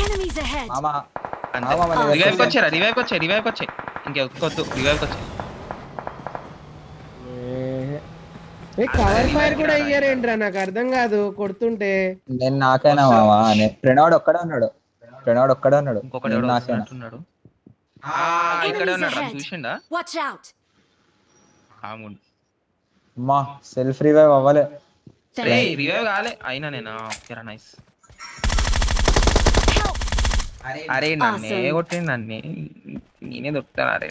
Enemies ahead. రివైవ్ కి వచ్చాయి. ఇంకొద్దు రివైవ్ కి వచ్చాయి. కవర్ ఫైర్ కూడా అయ్యారేంట్రా? నాకు అర్థం కాదు కొడుతుంటే. నేను నాకైనా మామా. ప్రణవ్ ఒక్కడే ఉన్నాడు. ఇంకొకటి నాకున్నాడు. ఇక్కడే ఉన్నాడు. చూసిండా? Watch out. అమ్మా సెల్ఫ్ రివైవ్ అవ్వలే. రివైవ్ కాలే అయినా నేను. నైస్. అరే నన్నే కొట్టింది. నేనే దొరుకుతాను. అరే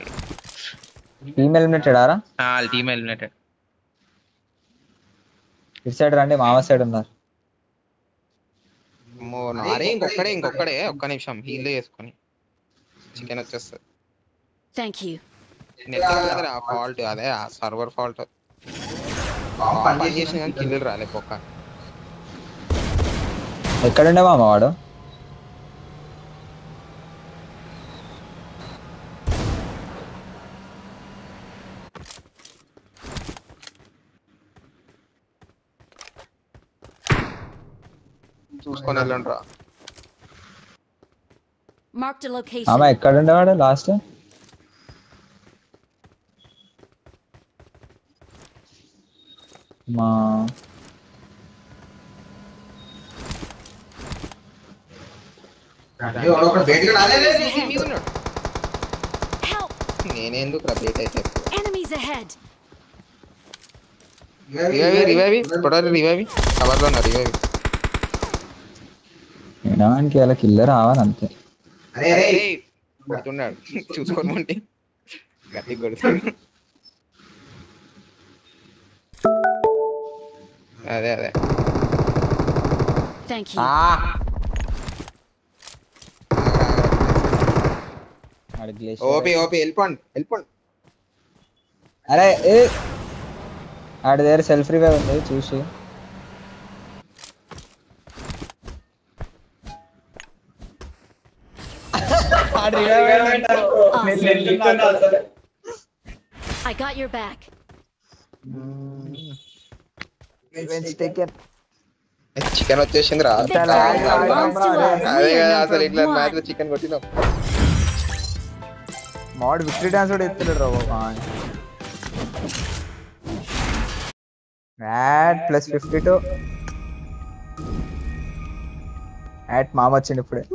టీమ్ ఎలిమినేటెడ్ ఆరా? Team eliminated. ఇటు సైడ్ రండి. మామ సైడ్ ఉన్నారు. ఇంకొక్కడే ఒక్క నిమిషం హీల్ చేసుకొని చికెన్ వచ్చేస్తుంది. Thank you. ఫాల్ట్ అదే సర్వర్ ఫాల్ట్. పని చేసిన కానీ కిల్లు రాలే పొక్క. ఎక్కడుండే మామ వాడు? చూసుకొని వెళ్ళండి రా. Marked a location. మామ ఎక్కడుండేవాడు లాస్ట్? మా Help. నేనేందుకు రా బేట్ అయితే. Enemies ahead. రివైవ్ కవర్లో ఉన్నా. రివైవ్ వినడానికి అలా కిల్లర్ రావాలంతే. కొడుతున్నాడు చూసుకోమంటే గట్టి కొడుతున్నాడు. అదే Thank you. ఓపి వెళ్ళిపోండి. అరే ఆడి దగ్గర సెల్ఫ్ రివైవ్ ఉంది చూసి. I got your back. Taken. Chicken వచ్చేసింది రా. Victory belongs to us. అదే We కదా are అసలు ఇట్లా number మ్యాచ్ లో one. చికెన్ కొట్టినాం. మాడ్ విక్టరీ డాన్స్ కూడా ఎత్తలేడు రా బాబా. యాడ్ +52 యాడ్ మామ వచ్చిండు ఇప్పుడే.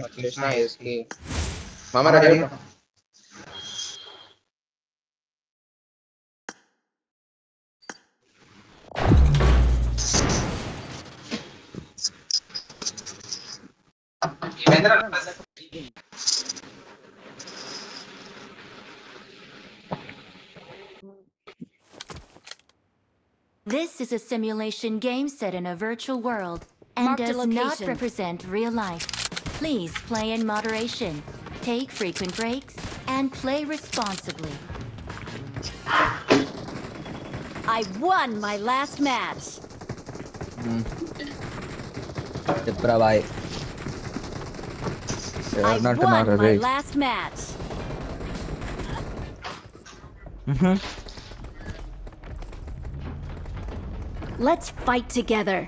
వచ్చేసిన ఎస్కి మామ ready. This is a simulation game set in a virtual world and Marked a does not location. represent real life. Please play in moderation, take frequent breaks, and play responsibly. I won my last match. చెప్పరా bye. I won my last match. Let's fight together.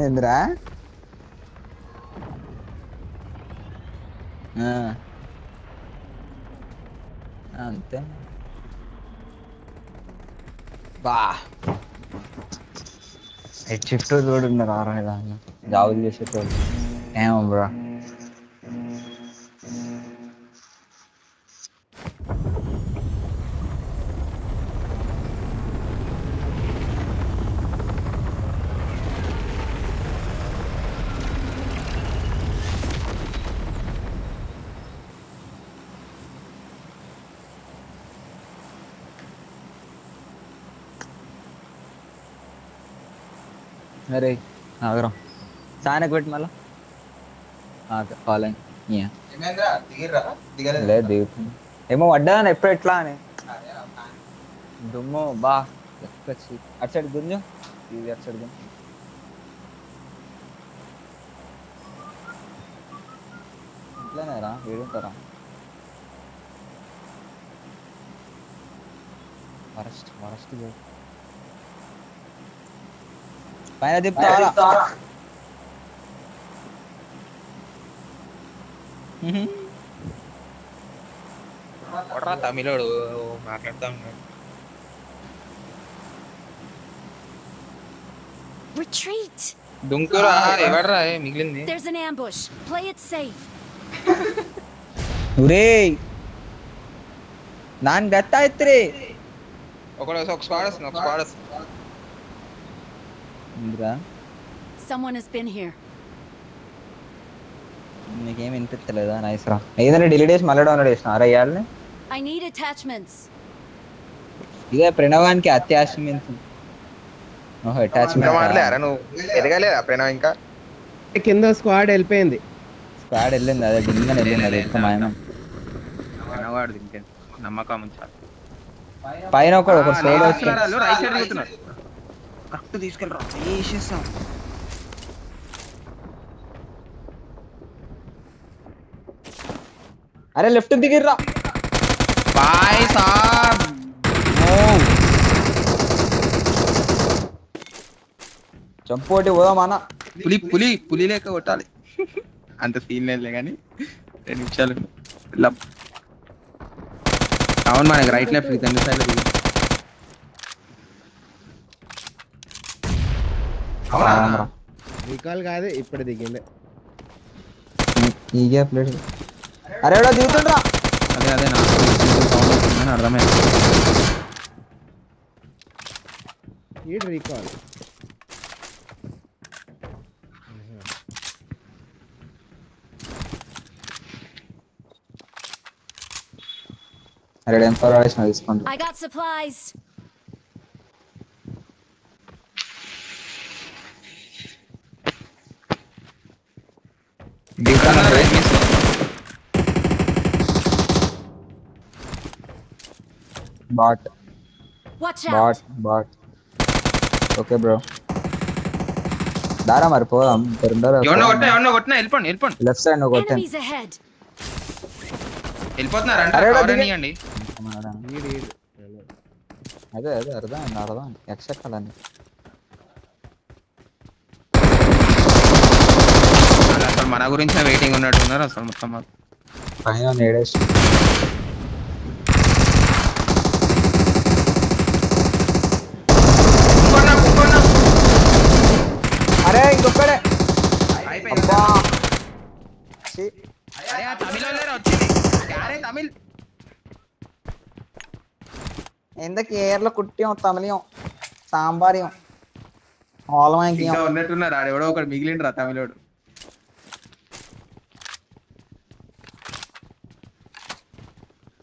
ఏంద్రా అంతే బా హెడ్ షిఫ్ట్ కూడా ఉన్నారు ఆరా దాన్ని జాబులు చేసేటోళ్ళు ఏమో బ్రా. అరే ఆగరం సాయనకు పెట్టి మళ్ళా కాలేం లేదు దిగుతుంది ఏమో పడ్డాను ఎప్పుడు ఎట్లా అని దుమ్ము బా ఎక్కొచ్చి అటు సైడ్ గుంజు ఇది అటు సైడ్ గుంజు ఇట్లానే రా ఏడుంటారా వరస్ట్ వరస్ట్ పైన తిప్పుతారా తమిళోడు మాట్లాడుతా ఉన్నాడు. Retreat. దుంకురా ఎవడరా మిగిలింది. There's an ambush. Play it safe. ఒరేయ్ నాన్ గత్తాయిత్రే ఒక స్క్వాడ్ వస్తుంది. Indra Someone has been here. నీకేం వినిపించలేదా? నైస్ రా. ఏదైనా డిలీట్ చేసి మళ్ళీ డౌన్లోడ్ చేసిన అరే ఇయాలని I need attachments. ఇదే ప్రణవానికి అత్యాశమెంట్ మాట్లాడారా నువ్వు ఎదగలేదా ప్రణవ్? ఇంకా కింద స్క్వాడ్ వెళ్ళిపోయింది. స్క్వాడ్ వెళ్ళింది అదే డింగ్ అని వెళ్ళింది. అది ఎక్కువ మాయనం ప్రణవాడు ఇంకే నమ్మకం ఉంచాలి. పైన ఒక సోలో రైట్ సైడ్ దిగుతున్నాడు. కరెక్ట్ తీసుకెళ్ళరా వేసేసాం. అరే లెఫ్ట్ దిగిర్రా బాయ్ సాబ్. చంపోటి పోదాం అన్న. పులి లేక కొట్టాలి. అంత సీన్ లేదులే కానీ 2 నిమిషాలు అవును మనకి రైట్ లెఫ్ట్ 2 సైడ్ రీకాల్ కాదు ఇప్పుడు దిగింది. ఈగే ప్లేట్ అరే ఎవడో దిగుతుండ్రా. అదే నాకు సౌండ్ వస్తుందని అర్థమైంది. ఈ రీకాల్ రెడీ M4 ఆడేసిన తీసుకోండి. I got supplies. Bot Watch out. Bot okay bro దారా మరి పోదాం. ఎవరినో కొట్టినా వెళ్ళిపోండి లెఫ్ట్ సైడ్ నువ్వు కొట్టాను. Enemies ahead. వెళ్ళిపోతున్నారంట. అరే, కవర్ దిగే. ఇవ్వండి. అదే అర్థం ఎక్సెక్కాలని అసలు మన గురించి వెయిటింగ్ ఉన్నట్టున్నారు అసలు మొత్తం. పైన నేడేసి అరే ఇంకొకడే అబ్బా ఛీ. తమిళ్ ఎందుకు ఏర్లో కుట్టియం తమిళం సాంబార్యం ఓలమాంకియం ఉన్నట్టున్నారు. ఆడెవడో ఒకటి మిగిలిండ్రా తమిళోడు.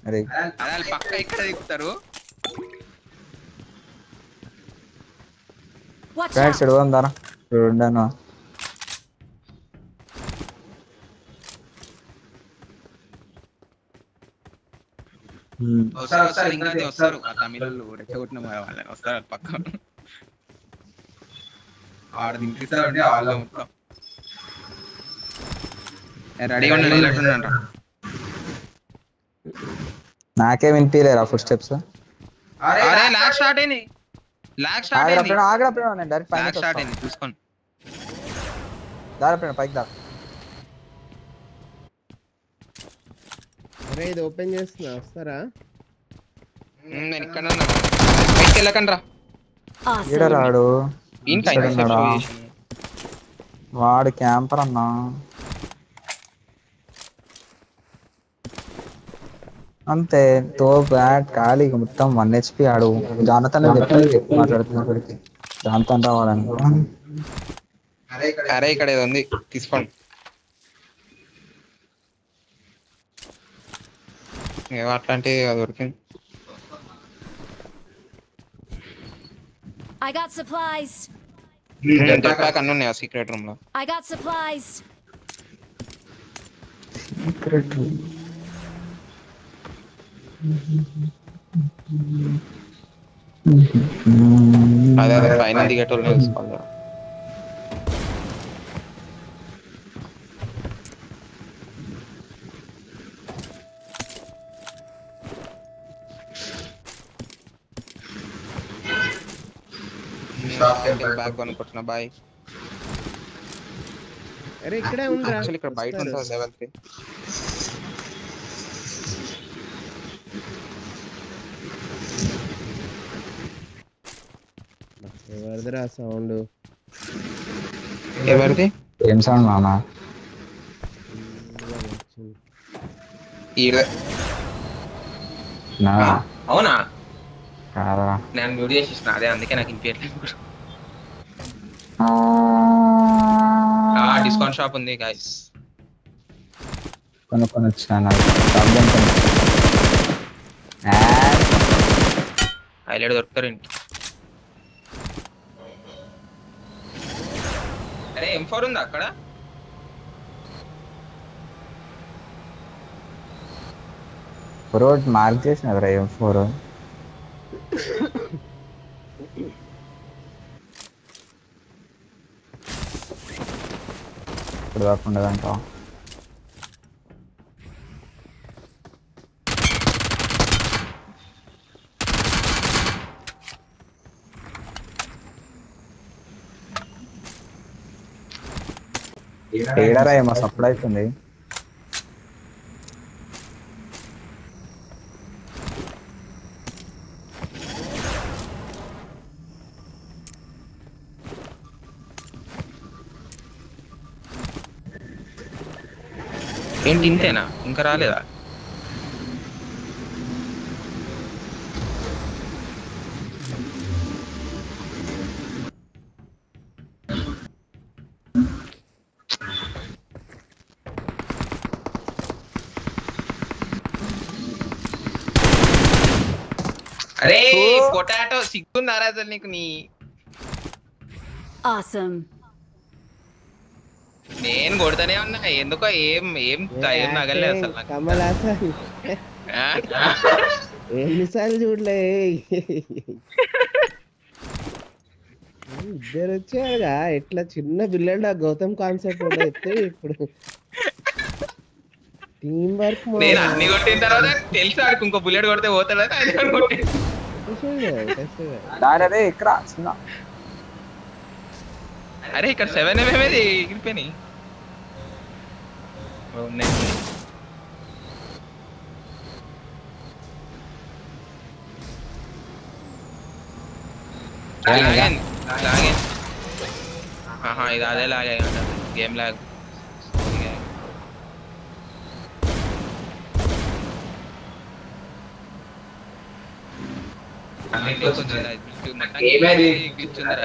అరే అదే పక్క ఇక్కడ దిగుతారు. Watch right out. సైడ్ పోదాం దారా రెండాను. వస్తారు ఇంకా వస్తారు. ఆ తమిళోళ్ళు రెచ్చగొట్టిన వాళ్ళని వస్తారు పక్క. ఆడ దింపిస్తారంటే వాళ్ళ మొత్తం రెడీగా ఉండేటట్టుండంట. నాకే వినిపించలేరా ఫుడ్ స్టెప్స్. అరే లాగ్ స్టార్ట్ అయింది. ఆగడప్పుడు నేను డైరెక్ట్ పైన స్టార్ట్ అయింది చూసుకోండి. దారా పైకి దా. అరే ఇది ఓపెన్ చేస్తున్నా వస్తారా? నేను ఇక్కడ బయటికి వెళ్ళకండి రా. ఈడ Awesome. రాడు ఏంటి ఉన్నాడా? వాడు క్యాంపర్ అన్నా. అంతే తో బ్యాట్ ఖాళీ మొత్తం 1 HP ఆడు. జానతన్ మాట్లాడుతున్నప్పటికి జానతన్ రావాలని. అరే ఇక్కడ ఏదో ఉంది తీసుకోండి. ఏవో అట్లాంటి దొరికింది. I got supplies. చెప్పాక అన్నీ ఉన్నాయి ఆ సీక్రెట్ రూమ్ లో. I got supplies. అదే పైన దిగేటోళ్ళు తీసుకోవాలి. బ్యాగ్ కొనుక్కుంటున్నా. బాయ్. అరే ఇక్కడే ఉండరా? యాక్చువల్లీ ఇక్కడ బయట ఉంటుంది లెవెల్ 3. ఎవరిదిరా సౌండ్? ఎవరిది? ఏం సౌండ్ మామా? ఈడ. నా అవునా? కాదా నేను మ్యూట్ చేసేసిన. అదే అందుకే నాకు వినిపించట్లేదు. డిస్కౌంట్ షాప్ ఉంది గైస్. కొనుక్కొని వచ్చాను. హైలైట్ దొరుకుతారు ఇంటి. అరే M4 ఉందా అక్కడ? రోడ్ మార్క్ చేసిన కదా M4. ఇప్పుడు కాకుండా అంటాం. ఏడారా ఏమో సప్లై అవుతుంది. ఏంటి ఇంతేనా? ఇంకా రాలేదా? అరే పొటాటో సిగ్గున్నారా అసలు నీకు? Awesome. నేను కొడతానే ఉన్నా, ఎందుకో ఏం ఏం ఏం నగలే అసలు నాకు. కమల్ హాసన్ ఆ? ఎన్నిసార్లు చూడలే. ఇద్దరు వచ్చారుగా ఇట్లా చిన్న పిల్లలు గౌతమ్ కాన్సెప్ట్ కూడా ఎత్తే ఇప్పుడు టీం వర్క్ నేను అన్ని కొట్టిన తర్వాత తెలిసి ఆడికి ఇంకో బుల్లెట్ కొడితే పోతాడు అని ఆయన కొట్టి. అరే ఇక్కడ చిన్న అరే ఇక్కడ 7mm ఎగిరిపోయినాయి. ఉన్నాయి. లాగేన్. ఆహా ఇది అదే లాగే గేమ్ లాగ్.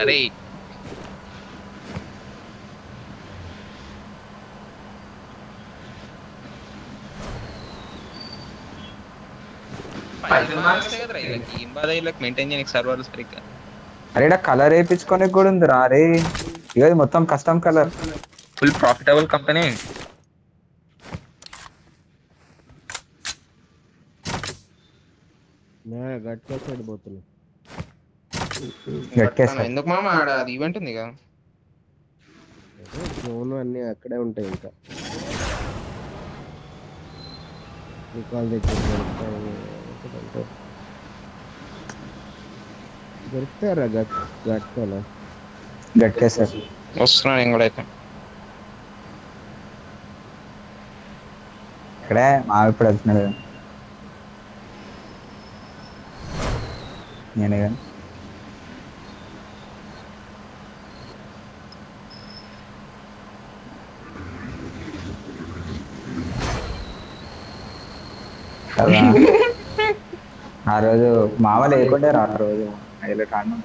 అరే ఏం బాధ వీళ్ళకి మెయింటైన్ చేయడానికి సర్వర్లు సరిగ్గా. అరే కలర్ వేయించుకోనికి కూడా ఉంది రా. అరే ఇక మొత్తం custom colour. Full profitable company. గట్కేసాడు పోతున్నా. ఎందుకు మామ ఆడ అది ఈవెంట్ ఉంది కదా. ఫోన్ అన్ని అక్కడే ఉంటాయి. ఇంకా రికాల్ దగ్గర దొరుకుతారా గట్కోలా? గట్కేసారు. వస్తున్నా నేను కూడా అయితే. ఇక్కడే మా ఇప్పుడు వెళ్తున్నాడు నేను కానీ. ఆ రోజు మామ లేకుండే రా. ఆ రోజు హైలైట్ ఆడినాం.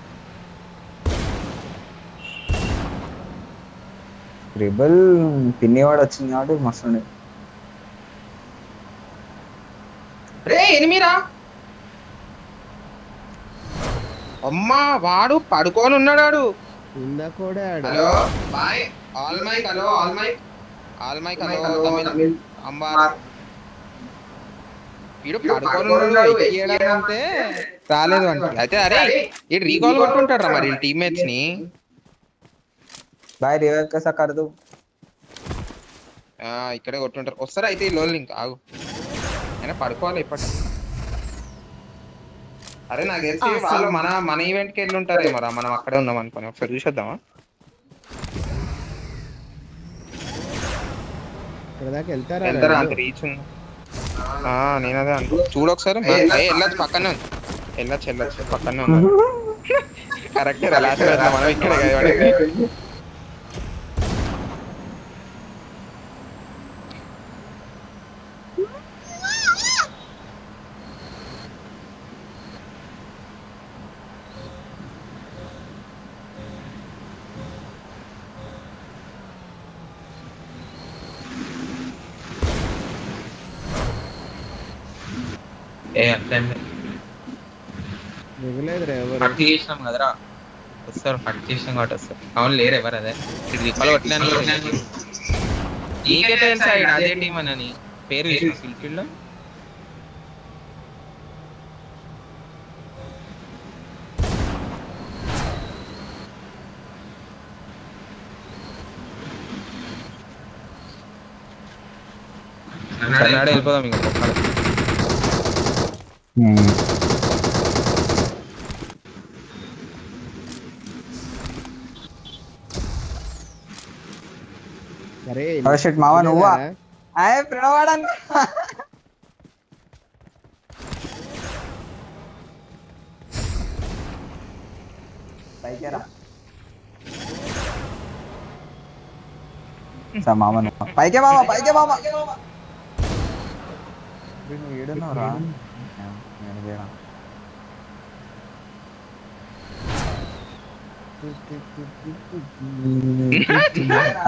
ట్రిబుల్ పిన్నివాడు వచ్చింది కాబట్టి మస్తు ఉండే. రే ఎనిమిరా అమ్మా వాడు పడుకొని ఉన్నాడు. కూడా hello bye all mic. Hello all mic. All mic. Hello Tamil అంబార్. వీడు పడుకొని ఉన్నాడు. ఎక్కియడంటే రాలేదు అంటే అయితే అరే వీడు రీకాల్ కొట్టుంటాడు రా మరి టీమ్మేట్స్ ని. బాయ్ రివైవ్ कैसा कर दूं? ఇక్కడే కొట్టుంటారు. వస్తారా అయితే ఈ లోల్ ఇంకా ఆగు. అయినా పడుకోవాలి ఇప్పటి. అరే నాకు తెలిసి వాళ్ళు మన ఈవెంట్ కి వెళ్ళి ఉంటారేమో రా. మనం అక్కడే ఉన్నాం అనుకుని ఒకసారి చూసేద్దామా? ఇక్కడ దాకా వెళ్తారా? అంత రీచ్ ఉంది. నేను అదే అనుకో. చూడు ఒకసారి. వెళ్ళొచ్చు పక్కనే ఉంది. వెళ్ళొచ్చు పక్కనే ఉన్నారు. కరెక్టే రా. లాస్ట్ మనం ఇక్కడే కదా. కట్ చేసినాం కదరా. వస్తారు కట్ చేసినాం కాబట్టి వస్తారు. అవును లేరు ఎవరు అదే రికాల్ కొట్టలేని. నీకే తెలుసా అదే టీం అని పేరు వేసిన ఫిల్ఫీల్డ్ లో. కర్ణాడ వెళ్ళిపోదాం ఇంకా. మావా నువ్వా? ప్రణవాడానికి పైకేరా మామ. నువ్వు పైకే మామ. నువ్వు ఏడున్నావురా? నేను వేరా.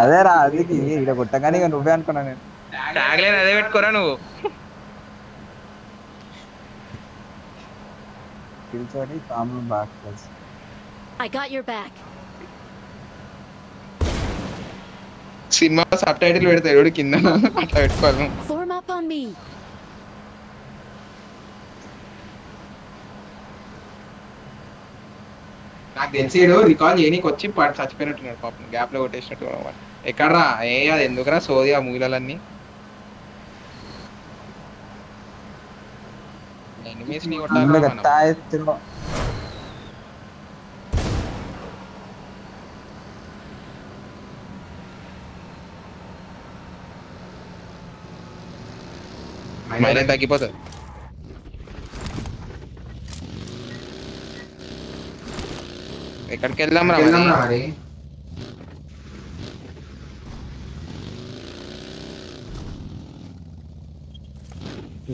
అదేరా అది ఇక్కడ కొట్టగానే ఇక నువ్వే అనుకున్నా నేను. ట్యాగ్లైన్ అదే పెట్టుకోరా నువ్వు. పిలిచోడి కాము బాగా తెలుసు. I got your back. Cinema sub title పెడతాడు ఎవడు కింద అట్లా పెట్టుకోవాలి. Form up on me. నాకు తెలిసి రికాల్ చేయనీకి వచ్చి చచ్చిపోయినట్టున్నాడు పాపం, గ్యాప్ లో కొట్టేసినట్టు అనమాట. ఎక్కడరా అది ఎందుకురా సోది ఆ మూలలన్నీ ఎనిమీస్ ని ముందుగా కొట్టాలి. తాయెత్తులో మైలేజ్ తగ్గిపోతుంది. ఎక్కడికి వెళ్దాం రా మరి?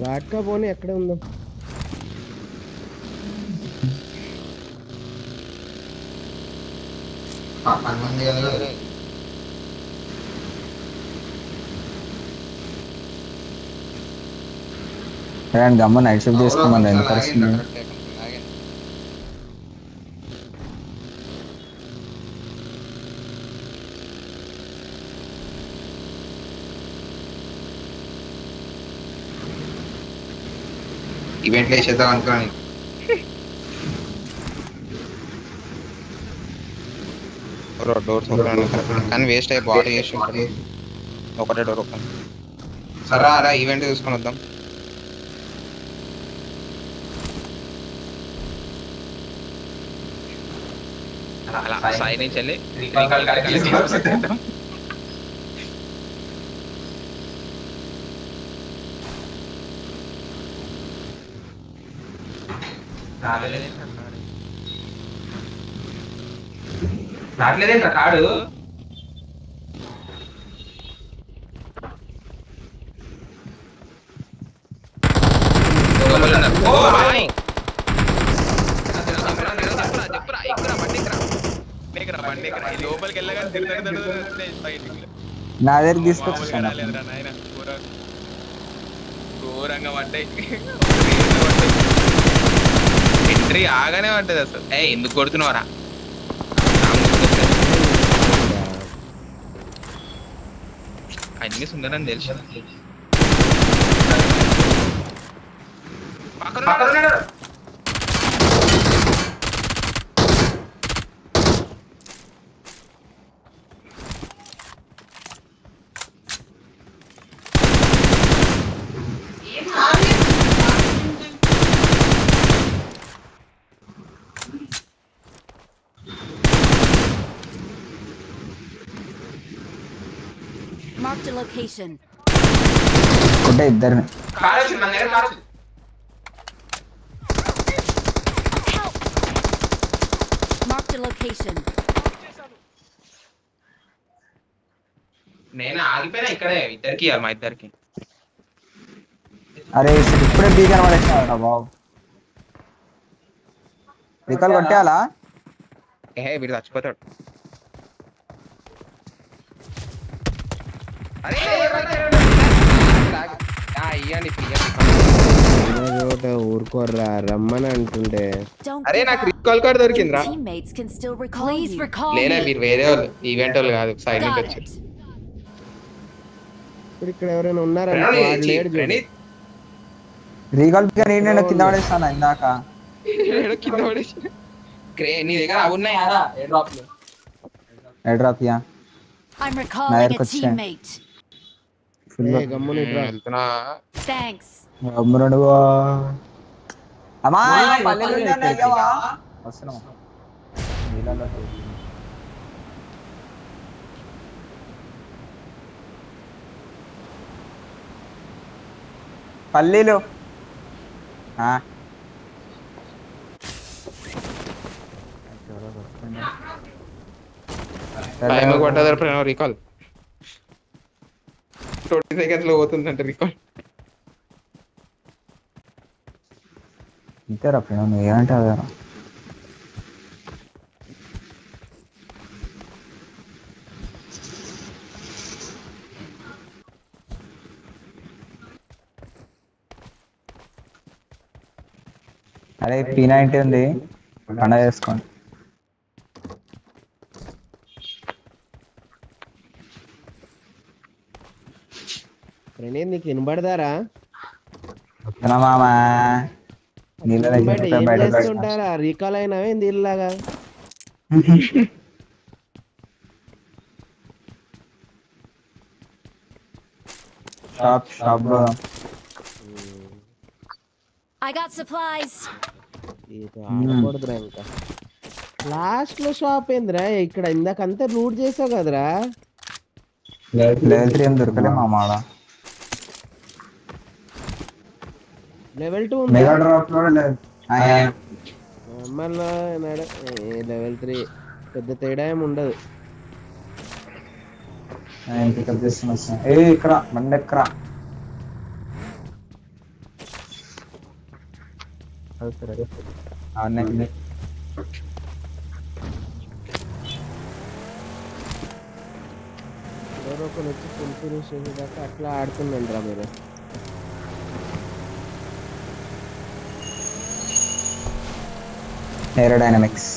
ఘాట్కా పోనీ ఎక్కడే ఉందో. గమ్మ నైట్ షిఫ్ట్ చేసుకోమని ఎంత పరిస్థితి. ఈవెంట్ వేసేద్దాం అనుకోని డోర్స్ కానీ వేస్ట్ అయ్యి బాడీ వేసి ఉంటుంది. ఒకటే డోర్ ఓపెన్. సరే అలా ఈవెంట్ చూసుకొని వద్దాం. అలా సైడ్ నుంచి వెళ్ళి రావట్లేదేంట కాడు. లోపలికి వెళ్ళగానే నా దగ్గర తీసుకొచ్చాను. ఘోరంగా పడ్డాయి. ఎంట్రీ ఆగానే పడ్డది అసలు. ఎందుకు కొడుతున్నావరా? అన్ని సుందరని తెలుసు. Marked a location. కొట్టే ఇద్దరిని. Marked a location. నేను ఆగిపోయినా ఇక్కడే. ఇద్దరికి ఇవ్వాలి మా ఇద్దరికి. అరే ఇప్పుడే బీగన్ పడేసినా బాబు. రికాల్ కొట్టేయాలా? వీడు చచ్చిపోతాడు. ఊరుకోర్రా రమ్మని అంటుండే. అరే నాకు రికాల్ కార్డ్ దొరికిందిరా. Teammates can still recall you. Please recall లేలే me. మీరు వేరే వాళ్ళు, ఈవెంట్ వాళ్ళు కాదు. సైడ్ నుంచి Got వచ్చారు. it. ఇప్పుడు ఇక్కడ ఎవరైనా ఉన్నారా? రీకాల్ బీగన్ నేను కింద పడేస్తాను ఇందాక. కింద పడేసి నీ దగ్గర అవి ఉన్నాయా? Air drop yeah. I'm recalling a teammate. వెళ్తున్నా. Thanks. అమ్మా వస్తున్నాం. పల్లీలు రికాల్ 20 seconds లో పోతుందంట రికాల్. ఇంతేరా నువ్వు ఏమంటావు? అరే P90 ఉంది, పండగ చేసుకోండి. ప్రణీత్ నీకు వినబడదారా? వస్తున్నా మామా, నీళ్ళ బయట దగ్గర ఏం బయట చేస్తుంటారా? రీకాల్ అయినావే నీళ్ళలాగా. Shop I got supplies. ఇది ఆడకూడదురా ఇంకా. లాస్ట్ లో షాప్ ఏందిరా? ఇక్కడ ఇందాకంతా లూట్ చేసావు కదరా. లెవెల్ 3 ఏం దొరకలే మామ ఆడ. లెవెల్ 2 మెగా ఉందా? డ్రాప్ లో లేదు. మళ్ళా లెవెల్ 3 పెద్ద తేడా ఏమి ఉండదు. పికప్ చేస్తున్నా. ఇక్కడ బండి ఎక్కరా. ఎవరో ఒకరు వచ్చి ఫుల్ ఫినిష్ చేసేదాకా అట్లా ఆడుతుండండి రా మీరు. ఏరోడైనమిక్స్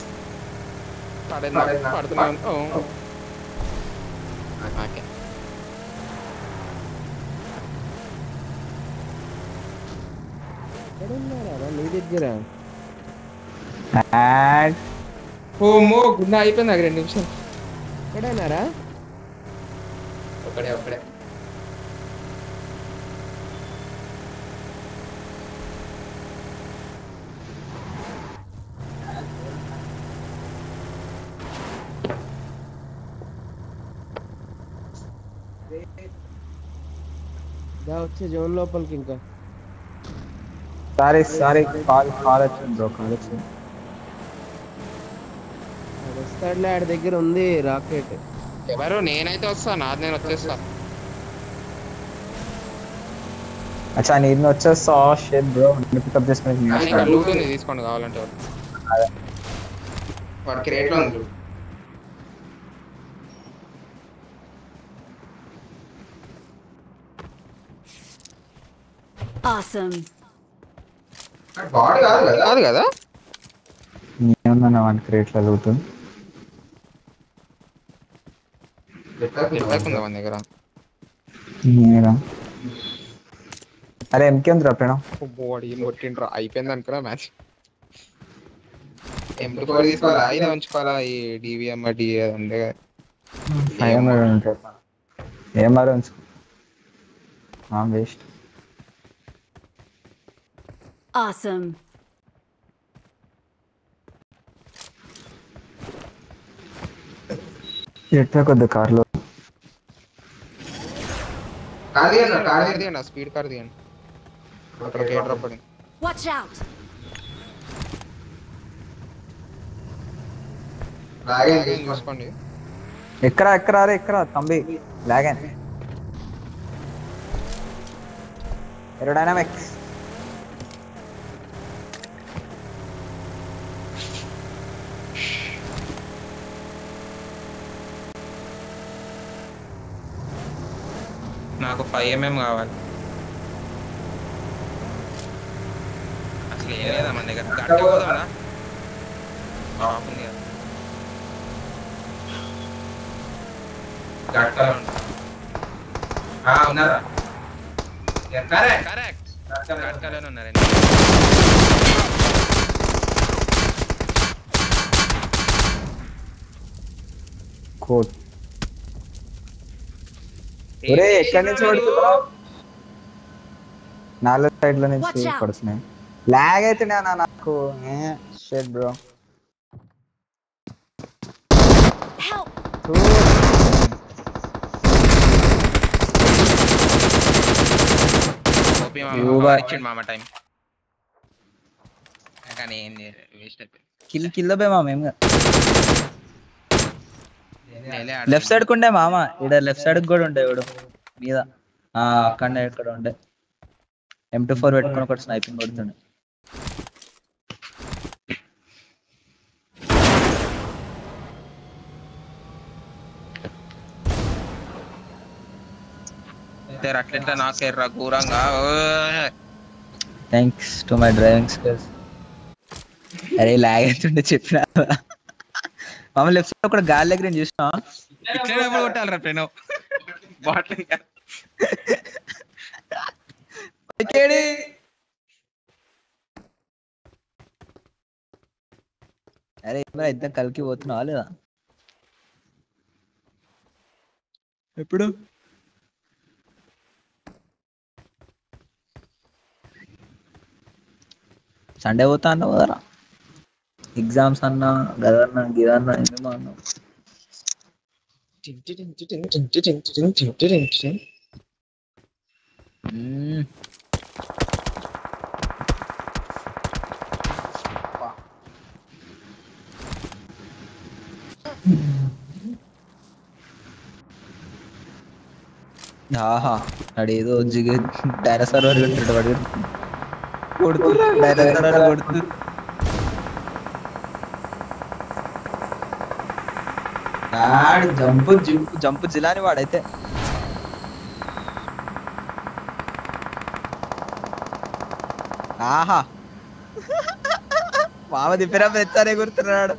పడుతున్నాను. ఓకే. ఎక్కడ ఉన్నారా నీ దగ్గర? ఓమో గుండె అయిపోయింది నాకు 2 నిమిషాలు. ఎక్కడైనారా? ఒక్కడే వచ్చే జోన్ లోపలికి ఇంకా. సారీ కాల్ వచ్చింది బ్రో, కాల్ వచ్చింది. వస్తాడులే, ఆడి దగ్గర ఉంది రాకెట్. ఎవరు? నేనైతే వస్తా, నాది నేను వచ్చేస్తా. అచ్చా నేను వచ్చేస్తా. షేట్ బ్రో, పికప్ చేసుకుని లూట్ ఉంది, తీసుకోండి కావాలంటే. వాడికి రేట్లో ఉంది. Awesome. కాదు కదా, నేనున్నా వన్ క్రేట్లో లూట్. మన దగ్గర. అరే ఎంకే ఉందిరా ప్రణవ్. బాడీ కొట్టిండ్రా, అయిపోయింది అనుకున్నా మ్యాచ్. M24 తీసుకోవాలా, అయినా ఉంచుకోవాలా? ఈ DVM ఉండే 500 ఉంటుంది. ఏమారు ఉంచుకో, వేస్ట్. Awesome. ఎట్లా కొద్ది కార్లో కార్ తీయండి, స్పీడ్ కార్ తీయండి. అక్కడ గేట్ డ్రాప్ పడింది. Watch out. చూసుకోండి. ఎక్కడ తంబి లాగన్. ఏరోడైనమిక్స్ నాకు 5mm కావాలి. అసలు ఏం లేదా మన దగ్గర. గట్ట పోదామా? ఉన్నారా? కరెక్ట్. గట్కలోనే ఉన్నారండి. కోట్. ఒరే ఎక్కడి నుంచి పడుతున్నావు? 4 సైడ్ల నుంచి పడుతున్నాయి. లాగ్ అయితేనే నాకు. Shit bro. మామ టైం కానీ ఏం వేస్ట్ అయిపోయింది. కిల్ బే మామ. ఏం లెఫ్ట్ సైడ్ ఉండే మామ, ఇక్కడ లెఫ్ట్ సైడ్ కూడా ఉండే ఇప్పుడు మీద. అక్కడ ఇక్కడ ఉండే M24 పెట్టుకుని ఒకటి స్నైపింగ్ కొడుతుండే. అట్లా నాకేర్రా ఘోరంగా. Thanks to my driving skills. అరే లాగ్ అవుతుండే చెప్పిన మామ లెఫ్ట్ సైడ్ ఒక గాలి దగ్గర చూసినా ఇట్లా ఎప్పుడు కొట్టాలరా ప్రేమ బాటిల్ అరే ఇద్దరం కలికి పోతున్నావా లేదా ఎప్పుడు సండే పోతా అన్నావు కదరా ఎగ్జామ్స్ అన్నా గదన్నా గిదన్నా ఏమో అన్నావు మ్మ్. ఆహా అడేదో జిగ డైనోసార్ వరకు ఉంటాడు వాడు కొడుతు డైనోసార్ వరకు కొడుతు జంపు జంపు జిలాని వాడైతే ఆహా మామ దిప్పినప్పుడు ఎత్తానే గుర్తున్నాడు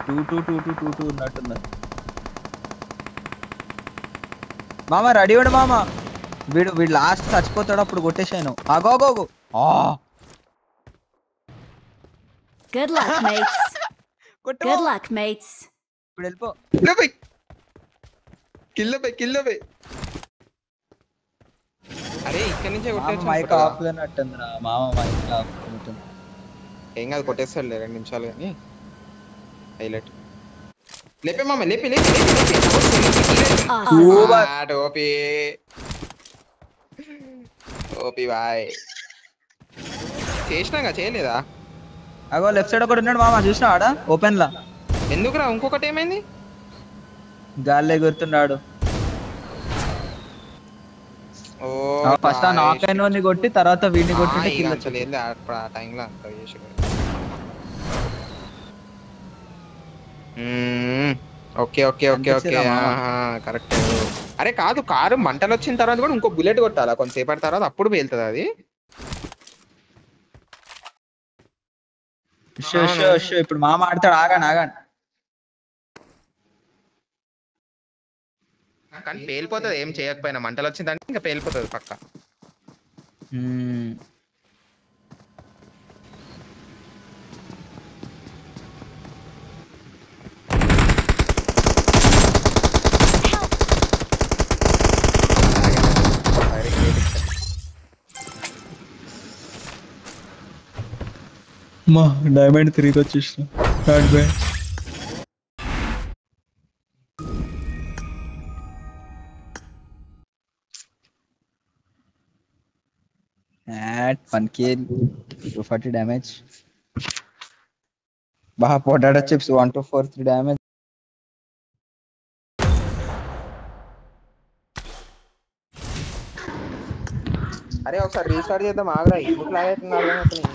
2-2 ఉన్నట్టున్నారు మామ రెడీ వాడు మామ వీడు లాస్ట్ చచ్చిపోతాడు అప్పుడు కొట్టేసాను ఆగోగోగు Good luck, mates. Good luck, mates. ఇప్పుడు వెళ్ళిపో కిల్లపై అరే ఇక్కడ నుంచే మైక్ కొట్టేచ్చు ఆఫ్ అన్నట్టుంది రా మామ మైక్ ఆఫ్ ఉంటుంది ఏం కాదు కొట్టేస్తాడు 2 నిమిషాలు కానీ హైలైట్ లేపే మామ లేపి లేపి లేపి Awesome. ఓపి ఓపి బాయ్ చేసినాగా చేయలేదా అగో లెఫ్ట్ సైడ్ ఒకటి ఉన్నాడు మామ చూసినా ఆడ ఓపెన్ లా ఎందుకురా ఇంకొకటి ఏమైంది గాల్లో ఎగురుతున్నాడు ఓ ఫస్ట్ ఆ నాక్ అయిన కొట్టి తర్వాత వీడిని కొట్టింటే కిల్ అసలు ఏంది ఆ టైంలో అంత చేసాడు okay okay okay okay correct అరే కాదు కారు మంటలు వచ్చిన తర్వాత కూడా ఇంకో బుల్లెట్ కొట్టాలా కొంతసేపటి తర్వాత అప్పుడు పేలుతుంది అది ఇప్పుడు మామ ఆడతాడు ఆగాను కానీ పేలిపోతుంది ఏం చేయకపోయినా మంటలు వచ్చిందంటే ఇంకా పేలిపోతుంది పక్క మా డైమండ్ 3 వచ్చేసిన at 1k 240 damage baha potato chips 1243 damage అరే ఒకసారి రీస్టార్ట్ చేద్దాం ఆగరా ఎందుకు లాగైతుంది అర్థమవుతుంది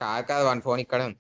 కాదు 1 ఫోన్ ఇక్కడ ఉంది